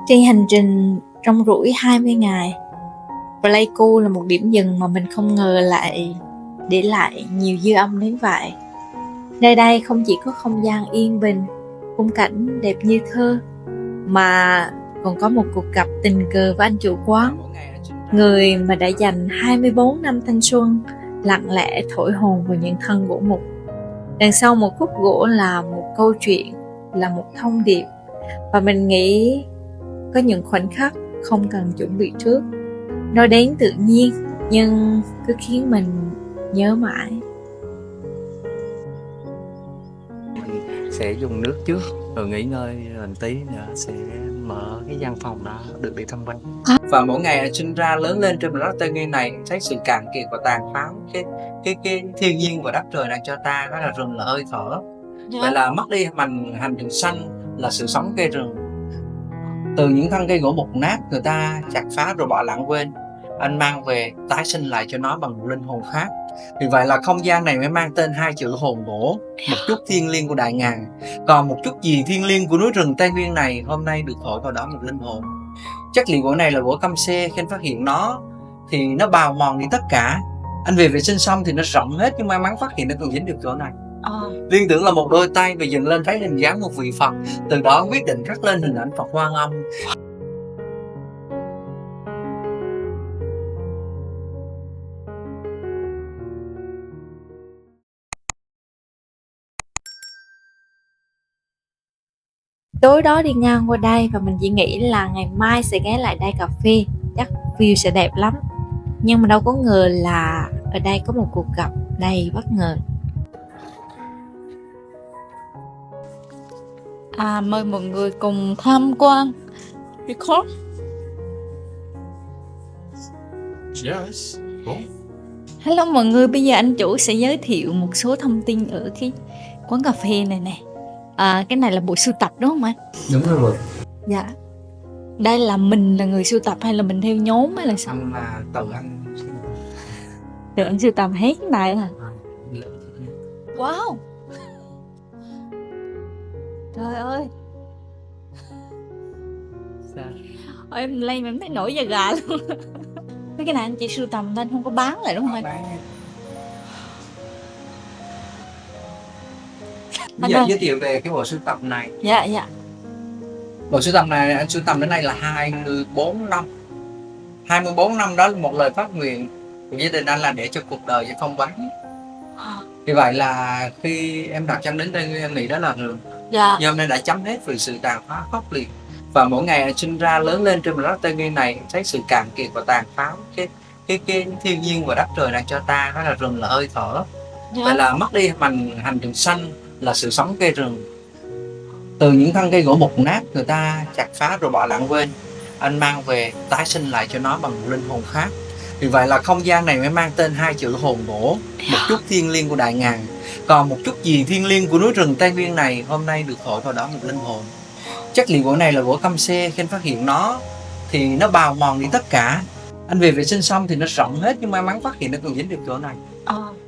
Trên hành trình rong ruổi 20 ngày, Pleiku là một điểm dừng mà mình không ngờ lại để lại nhiều dư âm đến vậy. Nơi đây không chỉ có không gian yên bình, khung cảnh đẹp như thơ, mà còn có một cuộc gặp tình cờ với anh chủ quán, người mà đã dành 24 năm thanh xuân lặng lẽ thổi hồn vào những thân gỗ mục. Đằng sau một khúc gỗ là một câu chuyện, là một thông điệp, và mình nghĩ có những khoảnh khắc không cần chuẩn bị trước, nó đến tự nhiên nhưng cứ khiến mình nhớ mãi. Mình sẽ dùng nước trước rồi nghỉ ngơi một tí nữa sẽ mở cái gian phòng đó được đi tham quan. Và mỗi ngày sinh ra lớn lên trên mảnh đất Tây Nguyên này, thấy sự cạn kiệt và tàn phá cái thiên nhiên và đất trời đang cho ta, đó là rừng là hơi thở. Vậy là mất đi hành trình xanh là sự sống cây rừng. Từ những thân cây gỗ mục nát người ta chặt phá rồi bỏ lãng quên, anh mang về tái sinh lại cho nó bằng một linh hồn khác. Vì vậy là không gian này mới mang tên hai chữ hồn gỗ, một chút thiêng liêng của đại ngàn. Còn một chút gì thiêng liêng của núi rừng Tây Nguyên này hôm nay được thổi vào đó một linh hồn. Chất liệu gỗ này là gỗ căm xê, khi phát hiện nó thì nó bào mòn đi tất cả. Anh về vệ sinh xong thì nó rộng hết, nhưng may mắn phát hiện nó còn dính được chỗ này. Liên tưởng là một đôi tay và dựng lên thấy hình dáng một vị Phật, từ đó quyết định khắc lên hình ảnh Phật Quan Âm. Tối đó đi ngang qua đây và mình chỉ nghĩ là ngày mai sẽ ghé lại đây cà phê, chắc view sẽ đẹp lắm. Nhưng mà đâu có ngờ là ở đây có một cuộc gặp đầy bất ngờ. Mời mọi người cùng tham quan Record. Yes. Hello mọi người, bây giờ anh chủ sẽ giới thiệu một số thông tin ở cái quán cà phê này nè. Cái này là bộ sưu tập đúng không anh? Đúng rồi. Dạ. Đây là mình là người sưu tập hay là mình theo nhóm hay là sao? Anh là tự anh. Tự anh sưu tập hết cái này à? Wow. Trời ơi. Sao? Em lên mà em thấy nổi da gà luôn. Mấy cái này anh chỉ sưu tầm thôi, anh không có bán lại đúng không anh? Bây giờ giới thiệu về cái bộ sưu tập này. Dạ. Bộ sưu tập này anh sưu tầm đến nay là 24 năm. 24 năm đó là một lời phát nguyện của gia đình anh là để cho cuộc đời chứ không bán. Vì vậy là khi em đặt chân đến đây em nghĩ đó là rừng. Dạ. Nhưng hôm nay đã chấm hết vì sự tàn phá khốc liệt. Và mỗi ngày anh sinh ra lớn lên trên mảnh đất Tây Nguyên này, thấy sự cạn kiệt và tàn phá cái thiên nhiên và đất trời đang cho ta, đó là rừng là hơi thở. Dạ. Vậy là mất đi hành trình xanh là sự sống cây rừng. Từ những thân cây gỗ mục nát người ta chặt phá rồi bỏ lãng quên, anh mang về tái sinh lại cho nó bằng một linh hồn khác. Vì vậy là không gian này mới mang tên hai chữ hồn gỗ, một chút thiêng liêng của đại ngàn. Còn một chút gì thiêng liêng của núi rừng Tây Nguyên này hôm nay được thổi vào đó một linh hồn. Chất liệu gỗ này là gỗ căm xê, khi phát hiện nó thì nó bào mòn đi tất cả. Anh về vệ sinh xong thì nó rộng hết, nhưng may mắn phát hiện nó còn dính được chỗ này.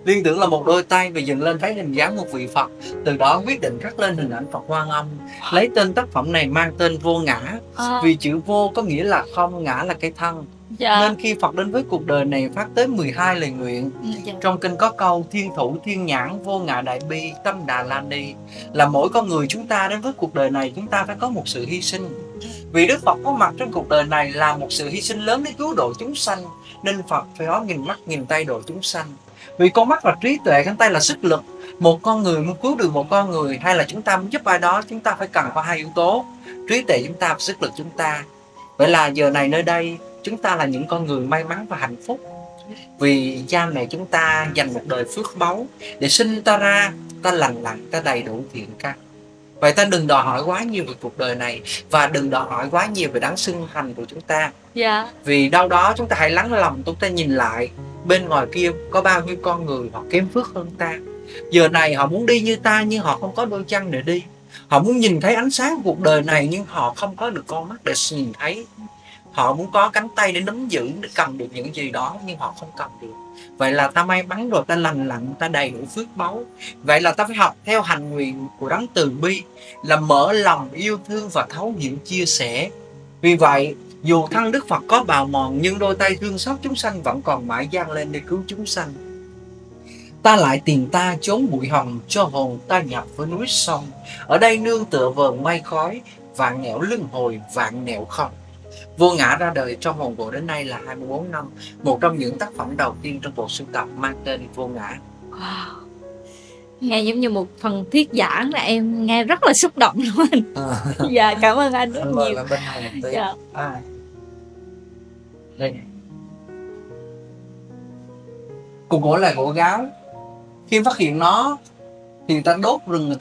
Liên tưởng là một đôi tay và dựng lên thấy hình dáng một vị Phật, từ đó quyết định khắc lên hình ảnh Phật Quan Âm. Lấy tên tác phẩm này mang tên Vô Ngã, vì chữ vô có nghĩa là không, ngã là cái thân. Dạ. Nên khi Phật đến với cuộc đời này phát tới 12 lời nguyện. Dạ. Trong kinh có câu thiên thủ thiên nhãn vô ngã đại bi tâm đà la ni, là mỗi con người chúng ta đến với cuộc đời này chúng ta phải có một sự hy sinh. Vì Đức Phật có mặt trên cuộc đời này là một sự hy sinh lớn để cứu độ chúng sanh, nên Phật phải có nghìn mắt nghìn tay độ chúng sanh. Vì con mắt là trí tuệ, cánh tay là sức lực. Một con người muốn cứu được một con người, hay là chúng ta muốn giúp ai đó, chúng ta phải cần có hai yếu tố: trí tuệ chúng ta và sức lực chúng ta. Vậy là giờ này nơi đây chúng ta là những con người may mắn và hạnh phúc, vì cha mẹ chúng ta dành một đời phước báu để sinh ta ra, ta lành lặn, ta đầy đủ thiện căn. Vậy ta đừng đòi hỏi quá nhiều về cuộc đời này, và đừng đòi hỏi quá nhiều về đấng sinh thành của chúng ta. Dạ. Vì đâu đó chúng ta hãy lắng lòng, chúng ta nhìn lại bên ngoài kia có bao nhiêu con người họ kém phước hơn ta. Giờ này họ muốn đi như ta nhưng họ không có đôi chân để đi. Họ muốn nhìn thấy ánh sáng của cuộc đời này nhưng họ không có được con mắt để nhìn thấy. Họ muốn có cánh tay để nắm giữ, để cầm được những gì đó nhưng họ không cầm được. Vậy là ta may mắn rồi, ta lành lặn, ta đầy đủ phước báu. Vậy là ta phải học theo hành nguyện của đấng từ bi, là mở lòng yêu thương và thấu hiểu chia sẻ. Vì vậy, dù thân Đức Phật có bào mòn, nhưng đôi tay thương xót chúng sanh vẫn còn mãi dang lên để cứu chúng sanh. Ta lại tìm ta chốn bụi hồng, cho hồn ta nhập với núi sông. Ở đây nương tựa vờn mây khói, vạn nẻo luân hồi, vạn nẻo không. Vô Ngã ra đời trong hồn bộ đến nay là 24 năm. Một trong những tác phẩm đầu tiên trong bộ sưu tập mang tên Vô Ngã. Wow. Nghe giống như một phần thuyết giảng, là em nghe rất là xúc động luôn anh. Dạ, cảm ơn anh rất nhiều. Lên bên này một tí. Dạ. Đây. Cục gỗ là gỗ gáo. Khi phát hiện nó thì người ta đốt rừng,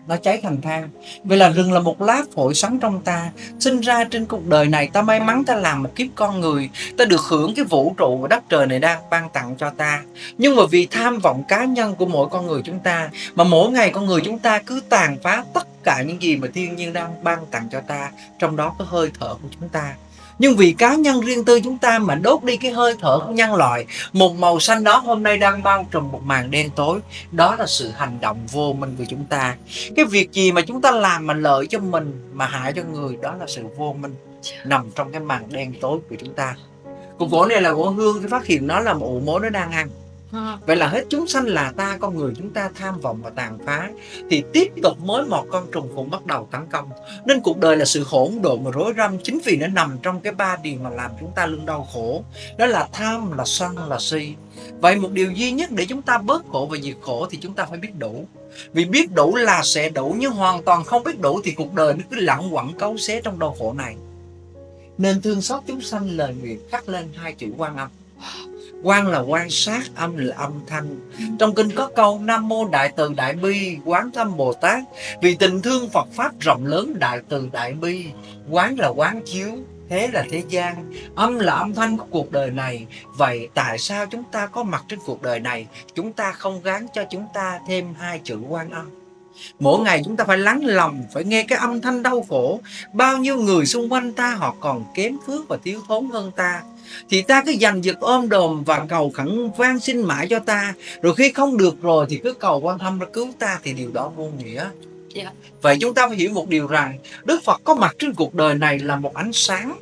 nó cháy thành than. Vậy là rừng là một lá phổi sống trong ta. Sinh ra trên cuộc đời này, ta may mắn ta làm một kiếp con người, ta được hưởng cái vũ trụ và đất trời này đang ban tặng cho ta. Nhưng mà vì tham vọng cá nhân của mỗi con người chúng ta, mà mỗi ngày con người chúng ta cứ tàn phá tất cả những gì mà thiên nhiên đang ban tặng cho ta, trong đó có hơi thở của chúng ta. Nhưng vì cá nhân riêng tư chúng ta mà đốt đi cái hơi thở của nhân loại, một màu xanh đó hôm nay đang bao trùm một màn đen tối. Đó là sự hành động vô minh của chúng ta. Cái việc gì mà chúng ta làm mà lợi cho mình mà hại cho người, đó là sự vô minh nằm trong cái màn đen tối của chúng ta. Cục gỗ này là gỗ hương, khi phát hiện nó là một ụ mối nó đang ăn. Vậy là hết chúng sanh là ta, con người chúng ta tham vọng và tàn phá, thì tiếp tục mới một con trùng cũng bắt đầu tấn công. Nên cuộc đời là sự hỗn độn và rối rắm, chính vì nó nằm trong cái ba điều mà làm chúng ta luôn đau khổ. Đó là tham, là sân, là si. Vậy một điều duy nhất để chúng ta bớt khổ và diệt khổ thì chúng ta phải biết đủ. Vì biết đủ là sẽ đủ, nhưng hoàn toàn không biết đủ thì cuộc đời nó cứ lẳng quẩn cấu xé trong đau khổ này. Nên thương xót chúng sanh, lời nguyện khắc lên hai chữ Quan Âm. Quan là quan sát, âm là âm thanh. Trong kinh có câu Nam mô Đại Từ Đại Bi Quán Thâm Bồ Tát. Vì tình thương Phật Pháp rộng lớn, Đại Từ Đại Bi. Quán là quán chiếu, thế là thế gian. Âm là âm thanh của cuộc đời này. Vậy tại sao chúng ta có mặt trên cuộc đời này, chúng ta không gán cho chúng ta thêm hai chữ Quan Âm? Mỗi ngày chúng ta phải lắng lòng, phải nghe cái âm thanh đau khổ. Bao nhiêu người xung quanh ta họ còn kém phước và thiếu thốn hơn ta, thì ta cứ giành giật ôm đồm và cầu khẩn van xin mãi cho ta. Rồi khi không được rồi thì cứ cầu Quan Âm ra cứu ta, thì điều đó vô nghĩa. Vậy chúng ta phải hiểu một điều rằng Đức Phật có mặt trên cuộc đời này là một ánh sáng.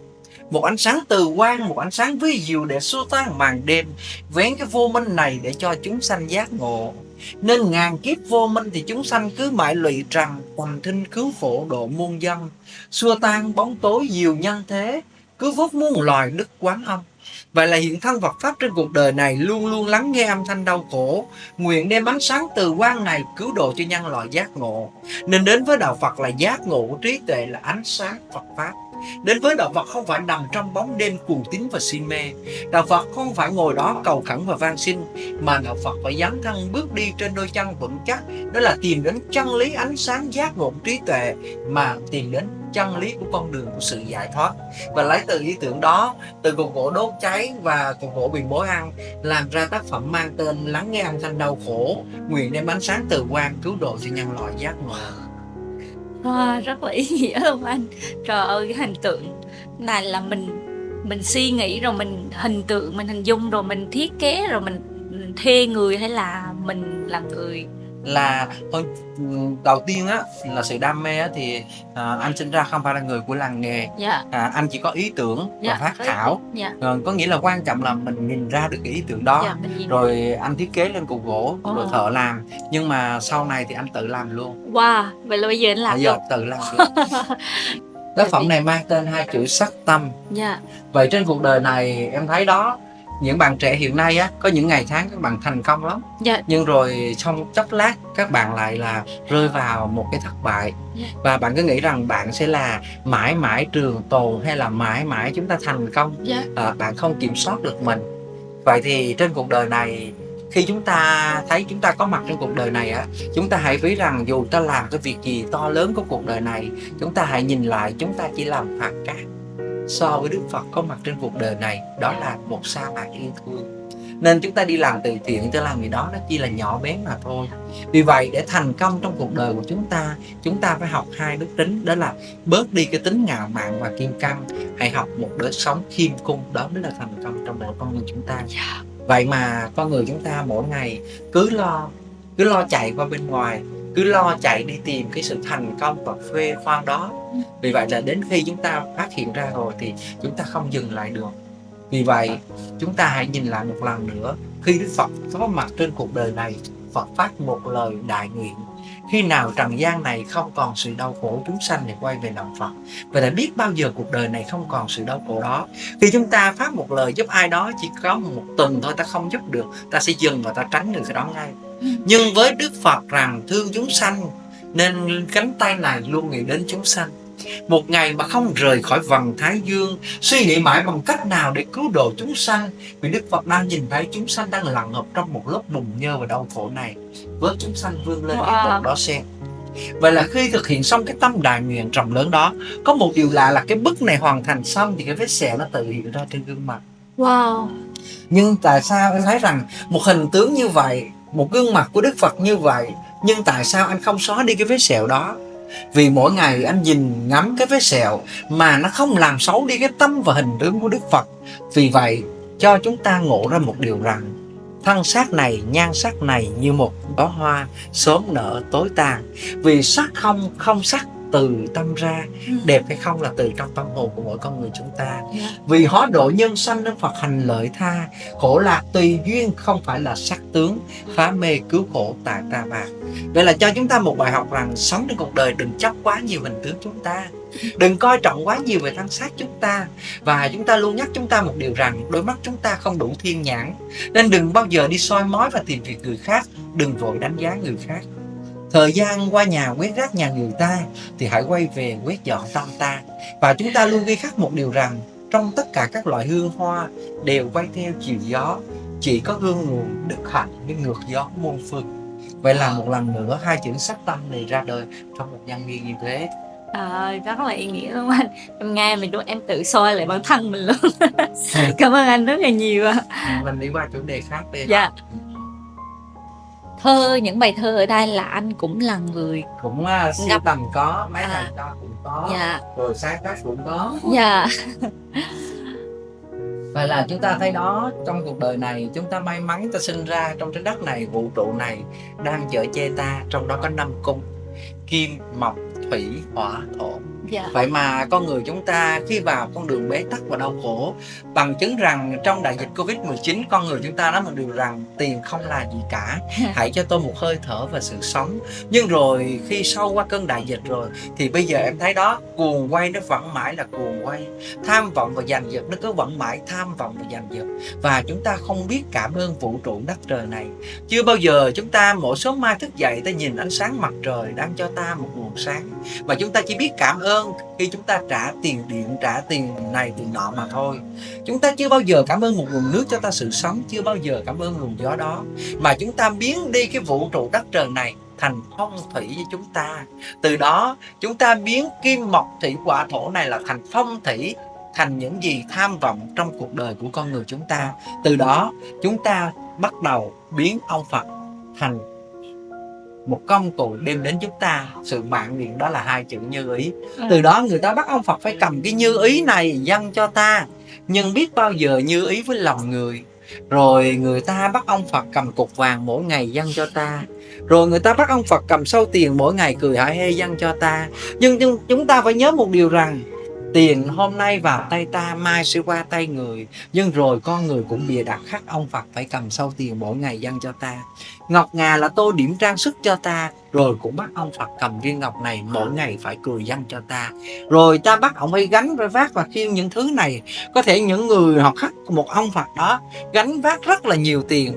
Một ánh sáng từ quang, một ánh sáng vi diệu để xua tan màn đêm, vén cái vô minh này để cho chúng sanh giác ngộ. Nên ngàn kiếp vô minh thì chúng sanh cứ mãi lụy trần, hoành thinh cứu khổ độ muôn dân, xua tan bóng tối diệu nhân thế, cứu vớt muôn loài Đức Quán Âm. Vậy là hiện thân Phật Pháp trên cuộc đời này luôn luôn lắng nghe âm thanh đau khổ, nguyện đem ánh sáng từ quang này cứu độ cho nhân loại giác ngộ. Nên đến với đạo Phật là giác ngộ của trí tuệ, là ánh sáng Phật Pháp. Đến với đạo Phật không phải nằm trong bóng đêm cuồng tín và si mê. Đạo Phật không phải ngồi đó cầu khẩn và van xin, mà đạo Phật phải dấn thân bước đi trên đôi chân vững chắc. Đó là tìm đến chân lý ánh sáng giác ngộ trí tuệ, mà tìm đến chân lý của con đường của sự giải thoát. Và lấy từ ý tưởng đó, từ cục gỗ đốt cháy và cục gỗ bị mối ăn, làm ra tác phẩm mang tên Lắng nghe âm thanh đau khổ, nguyện đem ánh sáng từ quang cứu độ cho nhân loại giác ngộ. Rất là ý nghĩa luôn anh. Trời ơi, cái hình tượng này là mình suy nghĩ rồi mình hình tượng, mình hình dung rồi mình thiết kế rồi mình thuê người, hay là mình là người? Là thôi, đầu tiên á là sự đam mê á, thì anh sinh ra không phải là người của làng nghề. Anh chỉ có ý tưởng và phát thảo. Có nghĩa là quan trọng là mình nhìn ra được cái ý tưởng đó, rồi anh thiết kế lên cục gỗ, rồi thợ làm. Nhưng mà sau này thì anh tự làm luôn. Wow, vậy là bây giờ anh làm luôn. Tự làm luôn. Tác phẩm này mang tên hai chữ sắc tâm. Vậy trên cuộc đời này em thấy đó, những bạn trẻ hiện nay á, có những ngày tháng các bạn thành công lắm, nhưng rồi trong chốc lát các bạn lại là rơi vào một cái thất bại. Và bạn cứ nghĩ rằng bạn sẽ là mãi mãi trường tồn, hay là mãi mãi chúng ta thành công. Bạn không kiểm soát được mình. Vậy thì trên cuộc đời này, khi chúng ta thấy chúng ta có mặt trên cuộc đời này á, chúng ta hãy biết rằng dù ta làm cái việc gì to lớn của cuộc đời này, chúng ta hãy nhìn lại chúng ta chỉ làm hạt cát so với Đức Phật có mặt trên cuộc đời này. Đó là một sa mạc yêu thương. Nên chúng ta đi làm từ thiện, chúng ta làm gì đó nó chỉ là nhỏ bé mà thôi. Vì vậy để thành công trong cuộc đời của chúng ta phải học hai đức tính. Đó là bớt đi cái tính ngạo mạn và kiêu căng, hãy học một đời sống khiêm cung. Đó mới là thành công trong mỗi con người chúng ta. Vậy mà con người chúng ta mỗi ngày cứ lo chạy qua bên ngoài, cứ lo chạy đi tìm cái sự thành công và khoe khoang đó. Vì vậy là đến khi chúng ta phát hiện ra rồi thì chúng ta không dừng lại được. Vì vậy chúng ta hãy nhìn lại một lần nữa, khi Đức Phật có mặt trên cuộc đời này, Phật phát một lời đại nguyện: khi nào trần gian này không còn sự đau khổ, chúng sanh thì quay về làm Phật. Vậy là biết bao giờ cuộc đời này không còn sự đau khổ đó. Khi chúng ta phát một lời giúp ai đó chỉ có một tuần thôi, ta không giúp được, ta sẽ dừng và ta tránh được cái đó ngay. Nhưng với Đức Phật rằng thương chúng sanh, nên cánh tay này luôn nghĩ đến chúng sanh. Một ngày mà không rời khỏi vầng Thái Dương, suy nghĩ mãi bằng cách nào để cứu độ chúng sanh. Vì Đức Phật đang nhìn thấy chúng sanh đang lặn ngập trong một lớp bùn nhơ và đau khổ này, với chúng sanh vươn lên cái bụng đó xem. Vậy là khi thực hiện xong cái tâm đại nguyện rộng lớn đó, có một điều lạ là cái bức này hoàn thành xong thì cái vết sẹo nó tự hiện ra trên gương mặt. Wow. Nhưng tại sao anh thấy rằng một hình tướng như vậy, một gương mặt của Đức Phật như vậy, nhưng tại sao anh không xóa đi cái vết sẹo đó? Vì mỗi ngày anh nhìn ngắm cái vết sẹo mà nó không làm xấu đi cái tâm và hình tướng của Đức Phật. Vì vậy cho chúng ta ngộ ra một điều rằng thân xác này, nhan sắc này như một bó hoa sớm nở tối tàn. Vì sắc không sắc từ tâm ra, đẹp hay không là từ trong tâm hồn của mỗi con người chúng ta. Vì hóa độ nhân sanh nên Phật hành lợi tha, khổ lạc tùy duyên không phải là sắc tướng, phá mê cứu khổ tại ta bà. Vậy là cho chúng ta một bài học rằng sống trên cuộc đời đừng chấp quá nhiều hình tướng chúng ta, đừng coi trọng quá nhiều về thân xác chúng ta. Và chúng ta luôn nhắc chúng ta một điều rằng đôi mắt chúng ta không đủ thiên nhãn, nên đừng bao giờ đi soi mói và tìm việc người khác, đừng vội đánh giá người khác. Thời gian qua nhà quét rác nhà người ta thì hãy quay về quét dọn tâm ta. Và chúng ta luôn ghi khắc một điều rằng trong tất cả các loại hương hoa đều quay theo chiều gió, chỉ có hương nguồn đức hạnh mới ngược gió muôn phương. Vậy là một lần nữa hai chữ sắc tâm này ra đời trong một nhân duyên như thế. Rất là ý nghĩa luôn anh. Em nghe mình luôn, em tự soi lại bản thân mình luôn. Cảm ơn anh rất là nhiều. Mình đi qua chủ đề khác đi. Dạ. Thơ, những bài thơ ở đây là anh cũng là người cũng sưu tầm có, mấy bài đó cũng có, dạ. Rồi sáng tác cũng có. Dạ. Vậy là chúng ta thấy đó, trong cuộc đời này chúng ta may mắn ta sinh ra trong trái đất này, vũ trụ này đang chở che ta, trong đó có 5 cung: kim, mộc, thủy, hỏa, thổ. Dạ. Vậy mà con người chúng ta khi vào con đường bế tắc và đau khổ, bằng chứng rằng trong đại dịch Covid-19 con người chúng ta nói một điều rằng tiền không là gì cả, hãy cho tôi một hơi thở và sự sống. Nhưng rồi khi sau qua cơn đại dịch rồi thì bây giờ em thấy đó, cuồng quay nó vẫn mãi là cuồng quay, tham vọng và giành giật nó cứ vẫn mãi tham vọng và giành giật. Và chúng ta không biết cảm ơn vũ trụ đất trời này. Chưa bao giờ chúng ta mỗi sớm mai thức dậy ta nhìn ánh sáng mặt trời đang cho ta một nguồn sáng, và chúng ta chỉ biết cảm ơn khi chúng ta trả tiền điện, trả tiền này tiền nọ mà thôi. Chúng ta chưa bao giờ cảm ơn một nguồn nước cho ta sự sống, chưa bao giờ cảm ơn luồng gió đó, mà chúng ta biến đi cái vũ trụ đất trời này thành phong thủy cho chúng ta. Từ đó chúng ta biến kim mộc thủy hỏa thổ này là thành phong thủy, thành những gì tham vọng trong cuộc đời của con người chúng ta. Từ đó chúng ta bắt đầu biến ông Phật thành một công cụ đem đến chúng ta sự mãn nguyện, đó là hai chữ như ý. Từ đó người ta bắt ông Phật phải cầm cái như ý này dâng cho ta, nhưng biết bao giờ như ý với lòng người. Rồi người ta bắt ông Phật cầm cục vàng mỗi ngày dâng cho ta, rồi người ta bắt ông Phật cầm sâu tiền mỗi ngày cười hả hê dâng cho ta. Nhưng chúng ta phải nhớ một điều rằng tiền hôm nay vào tay ta, mai sẽ qua tay người. Nhưng rồi con người cũng bịa đặt khắc ông Phật phải cầm sâu tiền mỗi ngày dâng cho ta. Ngọc ngà là tô điểm trang sức cho ta, rồi cũng bắt ông Phật cầm viên ngọc này mỗi ngày phải cười dâng cho ta. Rồi ta bắt ông ấy gánh phải vác và khiêng những thứ này. Có thể những người họ khắc một ông Phật đó gánh vác rất là nhiều tiền,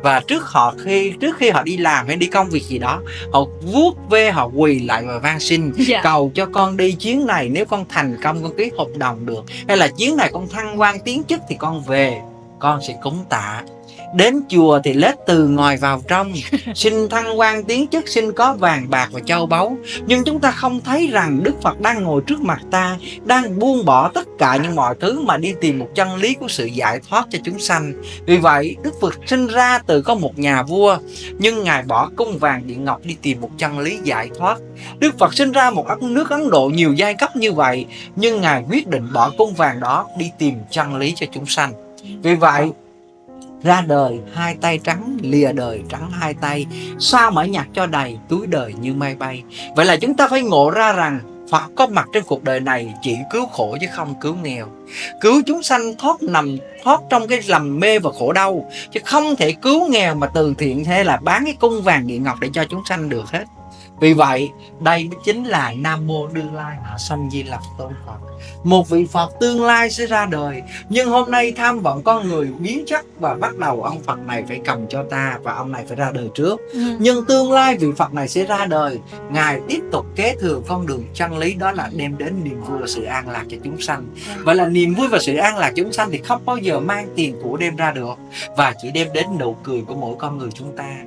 và trước khi họ đi làm hay đi công việc gì đó, họ vuốt ve, họ quỳ lại và van xin cầu cho con đi chuyến này, nếu con thành công con ký hợp đồng được, hay là chuyến này con thăng quan tiến chức thì con về, con sẽ cúng tạ. Đến chùa thì lết từ ngoài vào trong, xin thăng quan tiến chức, xin có vàng bạc và châu báu. Nhưng chúng ta không thấy rằng Đức Phật đang ngồi trước mặt ta, đang buông bỏ tất cả những mọi thứ mà đi tìm một chân lý của sự giải thoát cho chúng sanh. Vì vậy Đức Phật sinh ra từ có một nhà vua, nhưng Ngài bỏ cung vàng điện ngọc đi tìm một chân lý giải thoát. Đức Phật sinh ra một nước Ấn Độ nhiều giai cấp như vậy, nhưng Ngài quyết định bỏ cung vàng đó đi tìm chân lý cho chúng sanh. Vì vậy Ra đời hai tay trắng, lìa đời trắng hai tay, sao mở nhạc cho đầy, túi đời như mây bay. Vậy là chúng ta phải ngộ ra rằng Phật có mặt trên cuộc đời này chỉ cứu khổ chứ không cứu nghèo, cứu chúng sanh thoát trong cái lầm mê và khổ đau, chứ không thể cứu nghèo mà từ thiện hay là bán cái cung vàng điện ngọc để cho chúng sanh được hết. Vì vậy đây chính là Nam Mô Đương Lai Hạ Sanh Di Lặc Tôn Phật, một vị Phật tương lai sẽ ra đời. Nhưng hôm nay tham vọng con người biến chất và bắt đầu ông Phật này phải cầm cho ta và ông này phải ra đời trước. Nhưng tương lai vị Phật này sẽ ra đời, Ngài tiếp tục kế thừa con đường chân lý, đó là đem đến niềm vui và sự an lạc cho chúng sanh. Vậy là niềm vui và sự an lạc chúng sanh thì không bao giờ mang tiền của đem ra được, và chỉ đem đến nụ cười của mỗi con người chúng ta.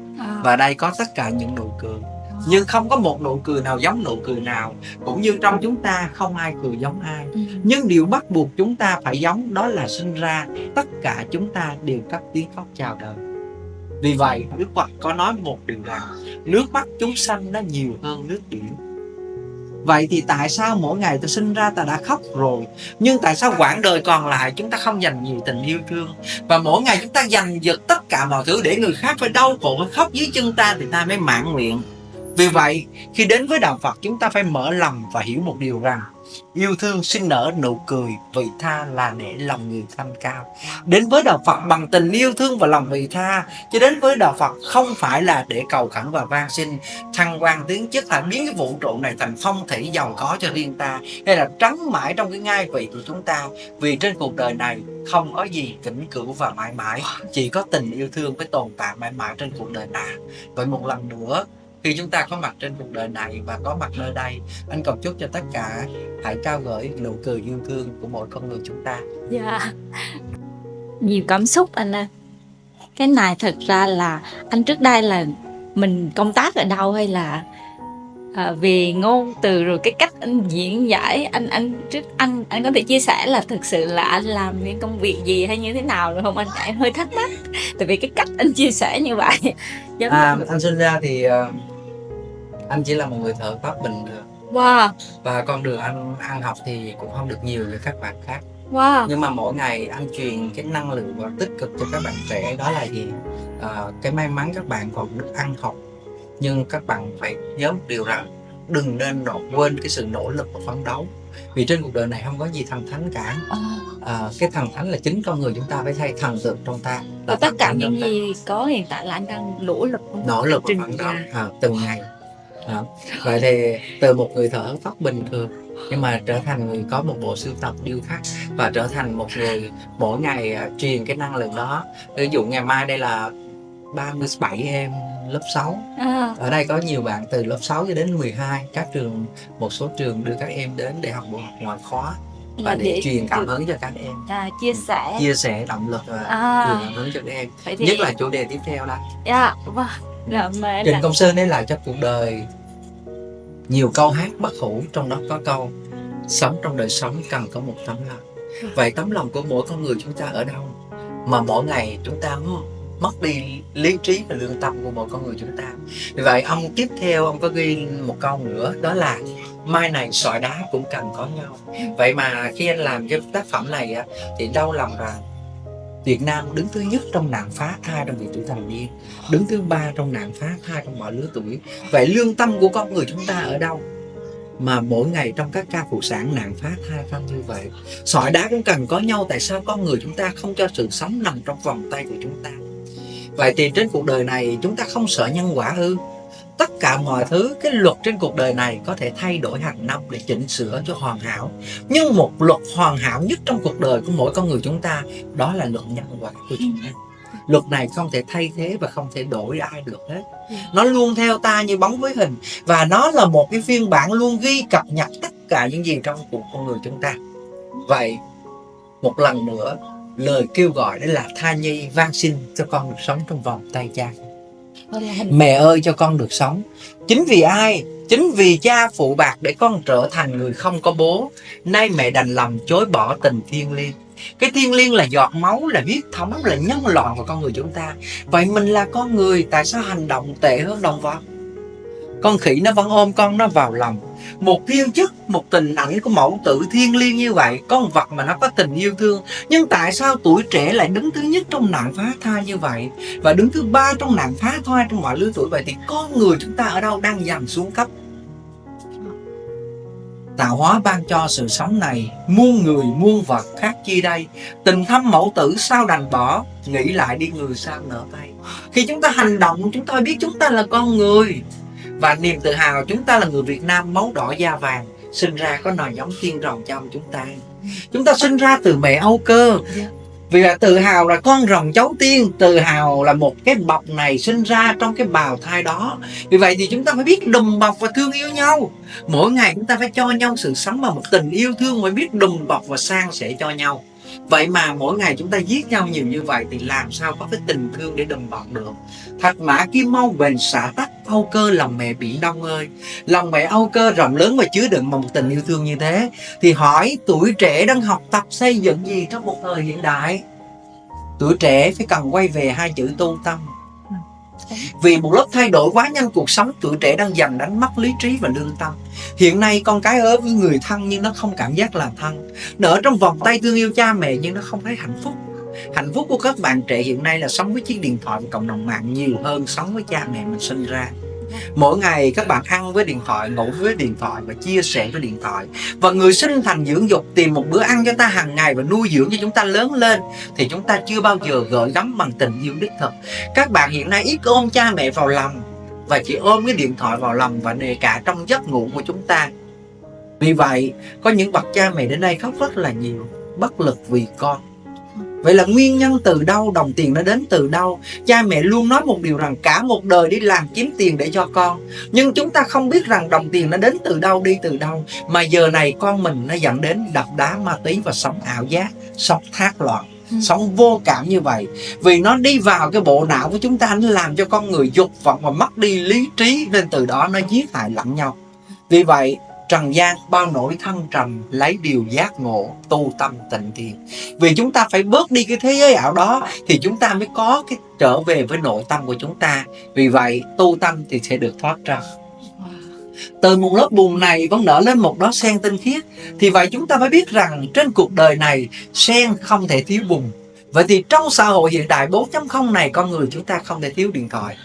Và đây có tất cả những nụ cười, nhưng không có một nụ cười nào giống nụ cười nào, cũng như trong chúng ta không ai cười giống ai. Nhưng điều bắt buộc chúng ta phải giống, đó là sinh ra tất cả chúng ta đều cất tiếng khóc chào đời. Vì vậy Đức Phật có nói một điều rằng nước mắt chúng sanh nó nhiều hơn nước biển. Vậy thì tại sao mỗi ngày ta sinh ra ta đã khóc rồi, nhưng tại sao quãng đời còn lại chúng ta không dành nhiều tình yêu thương, và mỗi ngày chúng ta dành giật tất cả mọi thứ để người khác phải đau khổ phải khóc dưới chân ta thì ta mới mãn nguyện. Vì vậy khi đến với đạo Phật, chúng ta phải mở lòng và hiểu một điều rằng yêu thương sinh nở nụ cười, vị tha là để lòng người thanh cao. Đến với đạo Phật bằng tình yêu thương và lòng vị tha, chứ đến với đạo Phật không phải là để cầu khẩn và van xin thăng quan tiến chức, là biến cái vũ trụ này thành phong thủy giàu có cho riêng ta, hay là trấn mãi trong cái ngai vị của chúng ta. Vì trên cuộc đời này không có gì vĩnh cửu và mãi mãi, chỉ có tình yêu thương mới tồn tại mãi mãi trên cuộc đời này. Vậy một lần nữa, khi chúng ta có mặt trên cuộc đời này và có mặt nơi đây, anh cầu chúc cho tất cả hãy trao gửi nụ cười yêu thương của mỗi con người chúng ta. Dạ, nhiều cảm xúc anh ơi. Cái này thật ra là anh trước đây là mình công tác ở đâu, hay là về ngôn từ rồi cái cách anh diễn giải, anh có thể chia sẻ là thực sự là anh làm những công việc gì hay như thế nào được không anh? Em hơi thắc mắc tại vì cái cách anh chia sẻ như vậy. Anh sinh ra thì anh chỉ là một người thợ pháp bình thường. Wow. Và con đường anh ăn học thì cũng không được nhiều như các bạn khác. Wow. Nhưng mà mỗi ngày anh truyền cái năng lượng và tích cực cho các bạn trẻ, đó là gì? Cái may mắn các bạn còn được ăn học, nhưng các bạn phải nhớ một điều rằng đừng nên quên cái sự nỗ lực và phấn đấu. Vì trên cuộc đời này không có gì thần thánh cả. Cái thần thánh là chính con người chúng ta phải thay thần tượng trong ta. Và tất cả những gì có hiện tại là anh đang nỗ lực và phấn đấu từng ngày. Vậy thì từ một người thợ tóc bình thường nhưng mà trở thành người có một bộ sưu tập điêu khắc, và trở thành một người mỗi ngày truyền cái năng lượng đó. Ví dụ ngày mai đây là 37 em lớp 6. Ở đây có nhiều bạn từ lớp 6 cho đến 12. Các trường, một số trường đưa các em đến để học bộ học ngoại khóa và để truyền cảm hứng cho các em, chia sẻ động lực và truyền cảm hứng cho các em. Nhất là chủ đề tiếp theo đây. Trịnh Công Sơn để lại cho cuộc đời nhiều câu hát bất hủ, trong đó có câu sống trong đời sống cần có một tấm lòng. Vậy tấm lòng của mỗi con người chúng ta ở đâu mà mỗi ngày chúng ta mất đi lý trí và lương tâm của mỗi con người chúng ta? Vì vậy ông tiếp theo ông có ghi một câu nữa, đó là mai này sỏi đá cũng cần có nhau. Vậy mà khi anh làm cái tác phẩm này thì đau lòng rằng Việt Nam đứng thứ nhất trong nạn phá thai trong vị tuổi thành niên, đứng thứ 3 trong nạn phá thai trong mọi lứa tuổi. Vậy lương tâm của con người chúng ta ở đâu mà mỗi ngày trong các ca phụ sản nạn phá thai tăng như vậy? Sỏi đá cũng cần có nhau, tại sao con người chúng ta không cho sự sống nằm trong vòng tay của chúng ta? Vậy thì trên cuộc đời này chúng ta không sợ nhân quả ư? Tất cả mọi thứ, cái luật trên cuộc đời này có thể thay đổi hàng năm để chỉnh sửa cho hoàn hảo. Nhưng một luật hoàn hảo nhất trong cuộc đời của mỗi con người chúng ta, đó là luật nhân quả của chúng ta. Luật này không thể thay thế và không thể đổi ai được hết. Nó luôn theo ta như bóng với hình, và nó là một cái phiên bản luôn ghi cập nhật tất cả những gì trong cuộc con người chúng ta. Vậy một lần nữa, lời kêu gọi đó là thai nhi van xin cho con được sống trong vòng tay cha. Mẹ ơi cho con được sống. Chính vì ai? Chính vì cha phụ bạc để con trở thành người không có bố. Nay mẹ đành lòng chối bỏ tình thiêng liêng. Cái thiêng liêng là giọt máu, là huyết thống, là nhân loại của con người chúng ta. Vậy mình là con người, tại sao hành động tệ hơn động vật? con khỉ nó vẫn ôm con nó vào lòng. Một thiên chức, một tình ảnh của mẫu tử thiêng liêng như vậy, con vật mà nó có tình yêu thương. Nhưng tại sao tuổi trẻ lại đứng thứ nhất trong nạn phá thai như vậy, và đứng thứ ba trong nạn phá thai trong mọi lứa tuổi vậy? Thì con người chúng ta ở đâu đang dần xuống cấp? Tạo hóa ban cho sự sống này, muôn người muôn vật khác chi đây. Tình thâm mẫu tử sao đành bỏ, nghĩ lại đi người sao nỡ tay. Khi chúng ta hành động, chúng ta biết chúng ta là con người. Và niềm tự hào chúng ta là người Việt Nam máu đỏ da vàng, sinh ra có nòi giống tiên rồng trong chúng ta. Chúng ta sinh ra từ mẹ Âu Cơ. Vì là tự hào là con rồng cháu tiên, tự hào là một cái bọc này sinh ra trong cái bào thai đó. Vì vậy thì chúng ta phải biết đùm bọc và thương yêu nhau. Mỗi ngày chúng ta phải cho nhau sự sống và một tình yêu thương, phải biết đùm bọc và san sẻ cho nhau. Vậy mà mỗi ngày chúng ta giết nhau nhiều như vậy thì làm sao có cái tình thương để đùm bọc được? Thạch mã kim mâu bền xạ tắc, Âu Cơ lòng mẹ biển Đông ơi. Lòng mẹ Âu Cơ rộng lớn và chứa đựng một tình yêu thương như thế, thì hỏi tuổi trẻ đang học tập xây dựng gì trong một thời hiện đại? Tuổi trẻ phải cần quay về hai chữ tu tâm. Vì một lớp thay đổi quá nhanh cuộc sống, tuổi trẻ đang dần đánh mất lý trí và lương tâm. Hiện nay con cái ở với người thân nhưng nó không cảm giác là thân, nó ở trong vòng tay thương yêu cha mẹ nhưng nó không thấy hạnh phúc. Hạnh phúc của các bạn trẻ hiện nay là sống với chiếc điện thoại và cộng đồng mạng nhiều hơn sống với cha mẹ mình sinh ra. Mỗi ngày các bạn ăn với điện thoại, ngủ với điện thoại và chia sẻ với điện thoại. Và người sinh thành dưỡng dục tìm một bữa ăn cho ta hàng ngày và nuôi dưỡng cho chúng ta lớn lên, thì chúng ta chưa bao giờ gợi gắm bằng tình yêu đích thực. Các bạn hiện nay ít ôm cha mẹ vào lòng và chỉ ôm cái điện thoại vào lòng, và kể cả trong giấc ngủ của chúng ta. Vì vậy có những bậc cha mẹ đến đây khóc rất là nhiều, bất lực vì con. Vậy là nguyên nhân từ đâu? Đồng tiền nó đến từ đâu? Cha mẹ luôn nói một điều rằng cả một đời đi làm kiếm tiền để cho con. Nhưng chúng ta không biết rằng đồng tiền nó đến từ đâu, đi từ đâu. Mà giờ này con mình nó dẫn đến đập đá ma túy và sống ảo giác, sống thác loạn, sống vô cảm như vậy. Vì nó đi vào cái bộ não của chúng ta, nó làm cho con người dục vọng và mất đi lý trí, nên từ đó nó giết hại lẫn nhau. Vì vậy trần gian bao nỗi thăng trầm, lấy điều giác ngộ, tu tâm tịnh thiền. Vì chúng ta phải bớt đi cái thế giới ảo đó thì chúng ta mới có cái trở về với nội tâm của chúng ta. Vì vậy tu tâm thì sẽ được thoát ra. Từ một lớp bùn này vẫn nở lên một đóa sen tinh khiết. Thì vậy chúng ta phải biết rằng trên cuộc đời này sen không thể thiếu bùn. Vậy thì trong xã hội hiện đại 4.0 này, con người chúng ta không thể thiếu điện thoại.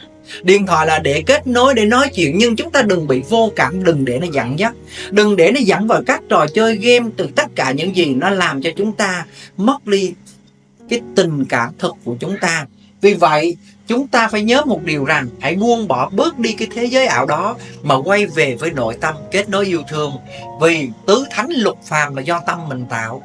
Điện thoại là để kết nối, để nói chuyện, nhưng chúng ta đừng bị vô cảm, đừng để nó dẫn dắt, đừng để nó dẫn vào các trò chơi game, từ tất cả những gì nó làm cho chúng ta mất đi cái tình cảm thực của chúng ta. Vì vậy chúng ta phải nhớ một điều rằng hãy buông bỏ bớt đi cái thế giới ảo đó mà quay về với nội tâm, kết nối yêu thương. Vì tứ thánh lục phàm là do tâm mình tạo.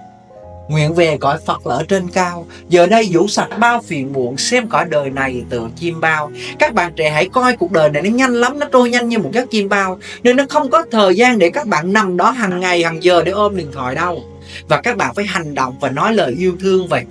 Nguyện về cõi Phật là ở trên cao, giờ đây vũ sạch bao phiền muộn, xem cõi đời này từ chim bao. Các bạn trẻ hãy coi cuộc đời này nó nhanh lắm, nó trôi nhanh như một giấc chim bao, nên nó không có thời gian để các bạn nằm đó hàng ngày hàng giờ để ôm điện thoại đâu. Và các bạn phải hành động và nói lời yêu thương và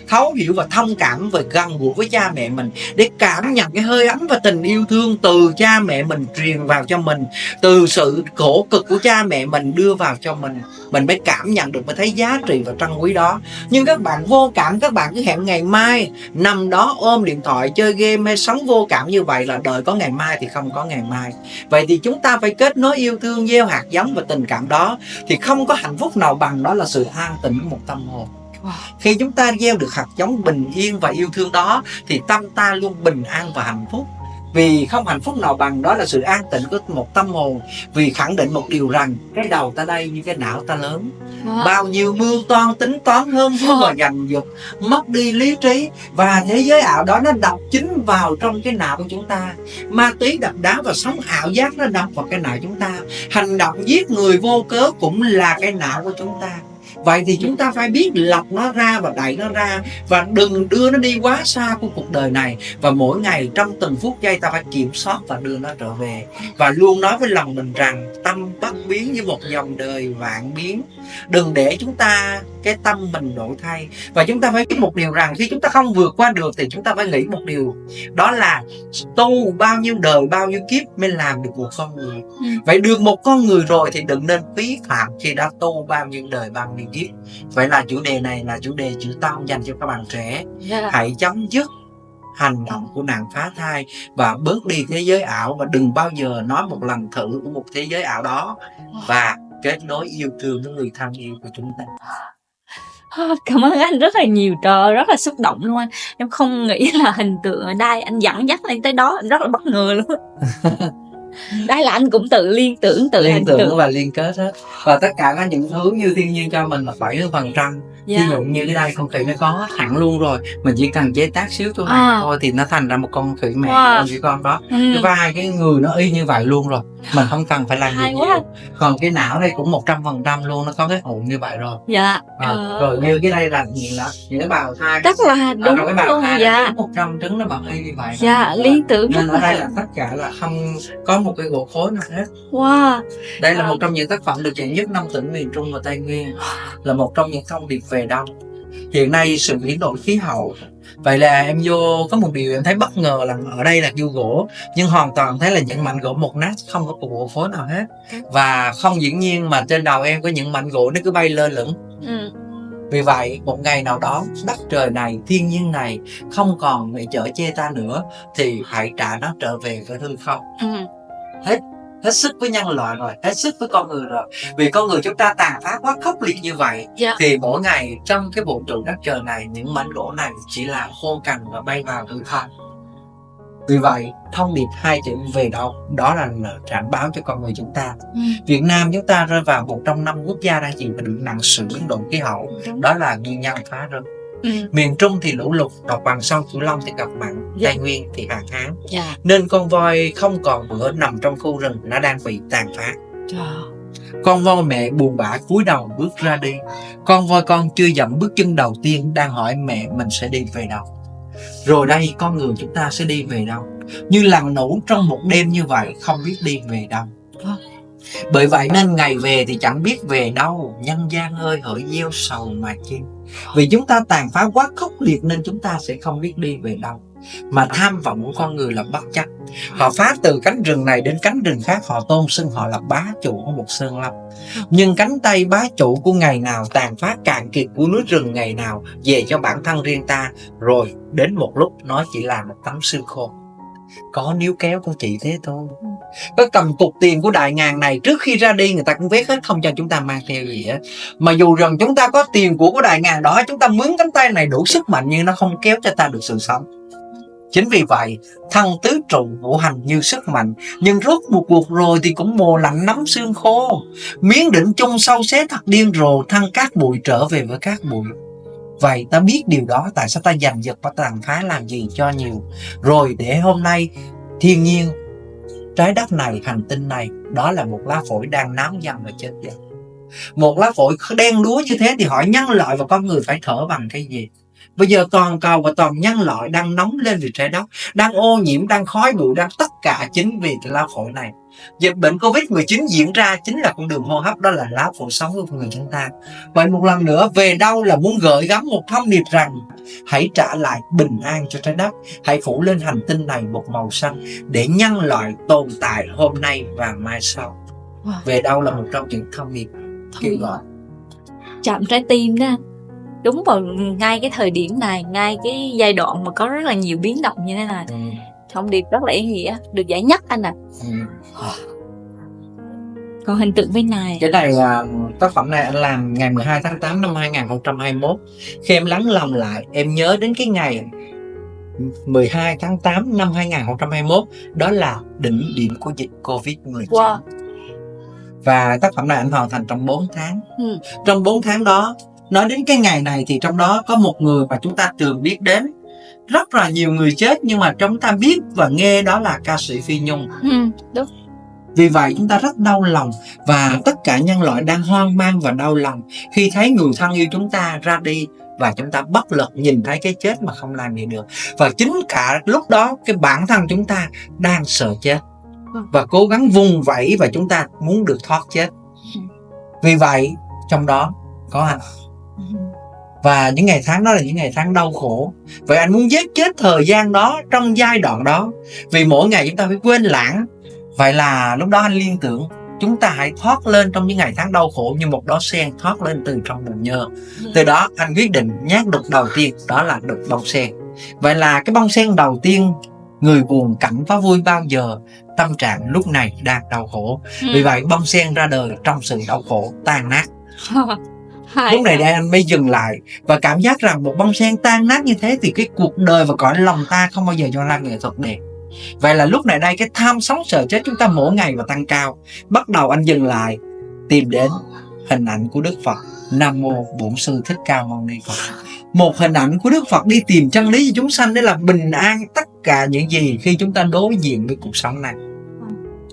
thấu hiểu và thông cảm và gần gũi với cha mẹ mình, để cảm nhận cái hơi ấm và tình yêu thương từ cha mẹ mình truyền vào cho mình, từ sự khổ cực của cha mẹ mình đưa vào cho mình mới cảm nhận được, mới thấy giá trị và trân quý đó. Nhưng các bạn vô cảm, các bạn cứ hẹn ngày mai, nằm đó ôm điện thoại chơi game hay sống vô cảm như vậy là đời có ngày mai thì không có ngày mai. Vậy thì chúng ta phải kết nối yêu thương, gieo hạt giống và tình cảm đó, thì không có hạnh phúc nào bằng đó là sự an tĩnh của một tâm hồn. Khi chúng ta gieo được hạt giống bình yên và yêu thương đó thì tâm ta luôn bình an và hạnh phúc. Vì không hạnh phúc nào bằng đó là sự an tĩnh của một tâm hồn. Vì khẳng định một điều rằng cái đầu ta đây như cái não ta lớn. Bao nhiêu mưu toan tính toán hơn thua và giành giật, mất đi lý trí. Và thế giới ảo đó nó đập chính vào trong cái não của chúng ta. Ma túy đập đá và sống ảo giác nó đập vào cái não chúng ta. Hành động giết người vô cớ cũng là cái não của chúng ta. Vậy thì chúng ta phải biết lọc nó ra và đẩy nó ra, và đừng đưa nó đi quá xa của cuộc đời này. Và mỗi ngày trong từng phút giây ta phải kiểm soát và đưa nó trở về. Và luôn nói với lòng mình rằng tâm bất biến như một dòng đời vạn biến. Đừng để chúng ta cái tâm mình đổi thay. Và chúng ta phải biết một điều rằng khi chúng ta không vượt qua được thì chúng ta phải nghĩ một điều, đó là tu bao nhiêu đời bao nhiêu kiếp mới làm được một con người. Vậy được một con người rồi thì đừng nên phí phạm khi đã tu bao nhiêu đời bao nhiêu kiếp. Vậy là chủ đề này là chủ đề chữ tâm dành cho các bạn trẻ. Hãy chấm dứt hành động của nàng phá thai và bớt đi thế giới ảo, và đừng bao giờ nói một lần thử của một thế giới ảo đó, và kết nối yêu thương với người thân yêu của chúng ta. Cảm ơn anh rất là nhiều, trời, rất là xúc động luôn anh. Em không nghĩ là hình tượng ở đây anh dẫn dắt lên tới đó, em rất là bất ngờ luôn. Đây là anh cũng tự liên tưởng, tự Liên hình tưởng tượng. và liên kết hết. Và tất cả các những thứ như thiên nhiên cho mình là 70%. Ví Dạ. dụ như cái đây con khỉ nó có sẵn luôn rồi, mình chỉ cần chế tác xíu thôi thôi thì nó thành ra một con khỉ mẹ, con khỉ con đó. Cái vai cái người nó y như vậy luôn rồi, mình không cần phải làm gì Hay nhiều. quá. Còn cái não đây cũng 100% luôn, nó có cái ụ như vậy rồi. Dạ. Rồi như cái đây là gì đó, những cái bào thai, Rất là đúng rồi cái bào luôn. thai Dạ. 100 trứng nó bằng y như vậy. Dạ, liên tưởng Nên rất ở đây là. là tất cả là không có một cái gỗ khối nào hết. Wow. Đây là một trong những tác phẩm được giải nhất 5 tỉnh miền Trung và Tây Nguyên, là một trong những thông điệp về đông. Hiện nay sự biến đổi khí hậu, vậy là em vô có một điều em thấy bất ngờ là ở đây là vô gỗ, nhưng hoàn toàn thấy là những mảnh gỗ mục nát, không có gỗ phối nào hết. Và không dĩ nhiên mà trên đầu em có những mảnh gỗ nó cứ bay lơ lửng. Vì vậy một ngày nào đó đất trời này, thiên nhiên này không còn để chở che ta nữa, thì hãy trả nó trở về với hư không. Hết sức với nhân loại rồi, hết sức với con người rồi. Vì con người chúng ta tàn phá quá khốc liệt như vậy, thì mỗi ngày trong cái vũ trụ đất trời này, những mảnh gỗ này chỉ là khô cằn và bay vào hư không. Vì vậy thông điệp 2 chữ về đâu, đó là cảnh báo cho con người chúng ta. Việt Nam chúng ta rơi vào một trong 5 quốc gia đang chịu ảnh hưởng nặng sự biến đổi khí hậu, đó là nguyên nhân phá rừng. Miền Trung thì lũ lụt, đồng bằng sông Cửu Long thì ngập mặn, Tây Nguyên thì hạn hán. Nên con voi không còn bữa nằm trong khu rừng, nó đang bị tàn phá. Con voi mẹ buồn bã cúi đầu bước ra đi. Con voi con chưa dậm bước chân đầu tiên, đang hỏi mẹ mình sẽ đi về đâu. Rồi đây con người chúng ta sẽ đi về đâu, như lằn nủ trong một đêm như vậy, không biết đi về đâu. Bởi vậy nên ngày về thì chẳng biết về đâu, nhân gian ơi hỡi gieo sầu mà chi. Vì chúng ta tàn phá quá khốc liệt nên chúng ta sẽ không biết đi về đâu. Mà tham vọng của con người là bất chấp. Họ phá từ cánh rừng này đến cánh rừng khác, họ tôn xưng họ là bá chủ của một sơn lâm. Nhưng cánh tay bá chủ của ngày nào, tàn phá cạn kiệt của núi rừng ngày nào, về cho bản thân riêng ta, rồi đến một lúc nó chỉ là một tấm xương khô. Có níu kéo cũng chỉ thế thôi. Có cầm cục tiền của đại ngàn này, trước khi ra đi người ta cũng vét hết, không cho chúng ta mang theo gì hết. Mà dù rằng chúng ta có tiền của đại ngàn đó, chúng ta mướn cánh tay này đủ sức mạnh, nhưng nó không kéo cho ta được sự sống. Chính vì vậy thân tứ trụ ngũ hành như sức mạnh, nhưng rốt một cuộc rồi thì cũng mồ lạnh nắm xương khô. Miếng định chung sâu xé thật điên rồ, thân cát bụi trở về với cát bụi. Vậy ta biết điều đó, tại sao ta giành giật và tàn phá làm gì cho nhiều. Rồi để hôm nay thiên nhiên, trái đất này, hành tinh này, đó là một lá phổi đang náo dần và chết dần. Một lá phổi đen đúa như thế thì hỏi nhân loại và con người phải thở bằng cái gì? Bây giờ toàn cầu và toàn nhân loại đang nóng lên vì trái đất, đang ô nhiễm, đang khói bụi, đang tất cả chính vì lá phổi này. Dịch bệnh Covid-19 diễn ra chính là con đường hô hấp, đó là lá phổi sống của người chúng ta. Vậy một lần nữa, về đâu là muốn gửi gắm một thông điệp rằng hãy trả lại bình an cho trái đất, hãy phủ lên hành tinh này một màu xanh để nhân loại tồn tại hôm nay và mai sau. Về đâu là một trong những thông điệp kêu gọi chạm trái tim đó. Đúng vào ngay cái thời điểm này, ngay cái giai đoạn mà có rất là nhiều biến động như thế này, thông điệp rất là ý nghĩa, được giải nhất anh ạ. Còn hình tượng bên này, cái này là tác phẩm này anh làm ngày 12 tháng 8 năm 2021. Khi em lắng lòng lại, em nhớ đến cái ngày 12 tháng 8 năm 2021, đó là đỉnh điểm của dịch Covid-19. Và tác phẩm này anh hoàn thành trong 4 tháng. Trong 4 tháng đó, nói đến cái ngày này thì trong đó có một người mà chúng ta thường biết đến. Rất là nhiều người chết nhưng mà chúng ta biết và nghe, đó là ca sĩ Phi Nhung. Đúng. Vì vậy chúng ta rất đau lòng, và tất cả nhân loại đang hoang mang và đau lòng khi thấy người thân yêu chúng ta ra đi, và chúng ta bất lực nhìn thấy cái chết mà không làm gì được. Và chính cả lúc đó cái bản thân chúng ta đang sợ chết và cố gắng vùng vẫy, và chúng ta muốn được thoát chết. Vì vậy trong đó có anh. Và những ngày tháng đó là những ngày tháng đau khổ. Vậy anh muốn giết chết thời gian đó, trong giai đoạn đó, vì mỗi ngày chúng ta phải quên lãng. Vậy là lúc đó anh liên tưởng chúng ta hãy thoát lên trong những ngày tháng đau khổ như một đóa sen thoát lên từ trong bùn nhơ. Từ đó anh quyết định nhát đục đầu tiên, đó là đục bông sen. Vậy là cái bông sen đầu tiên, người buồn cảnh phá vui bao giờ, tâm trạng lúc này đang đau khổ. Vì vậy bông sen ra đời trong sự đau khổ tan nát. Lúc này đây anh mới dừng lại và cảm giác rằng một bông sen tan nát như thế thì cái cuộc đời và cõi lòng ta không bao giờ cho ra nghệ thuật đẹp. Vậy là lúc này đây cái tham sống sợ chết chúng ta mỗi ngày và tăng cao. Bắt đầu anh dừng lại, tìm đến hình ảnh của Đức Phật. Nam mô Bổn Sư Thích Ca Mâu Ni Phật. Một hình ảnh của Đức Phật đi tìm chân lý cho chúng sanh để làm bình an tất cả những gì khi chúng ta đối diện với cuộc sống này.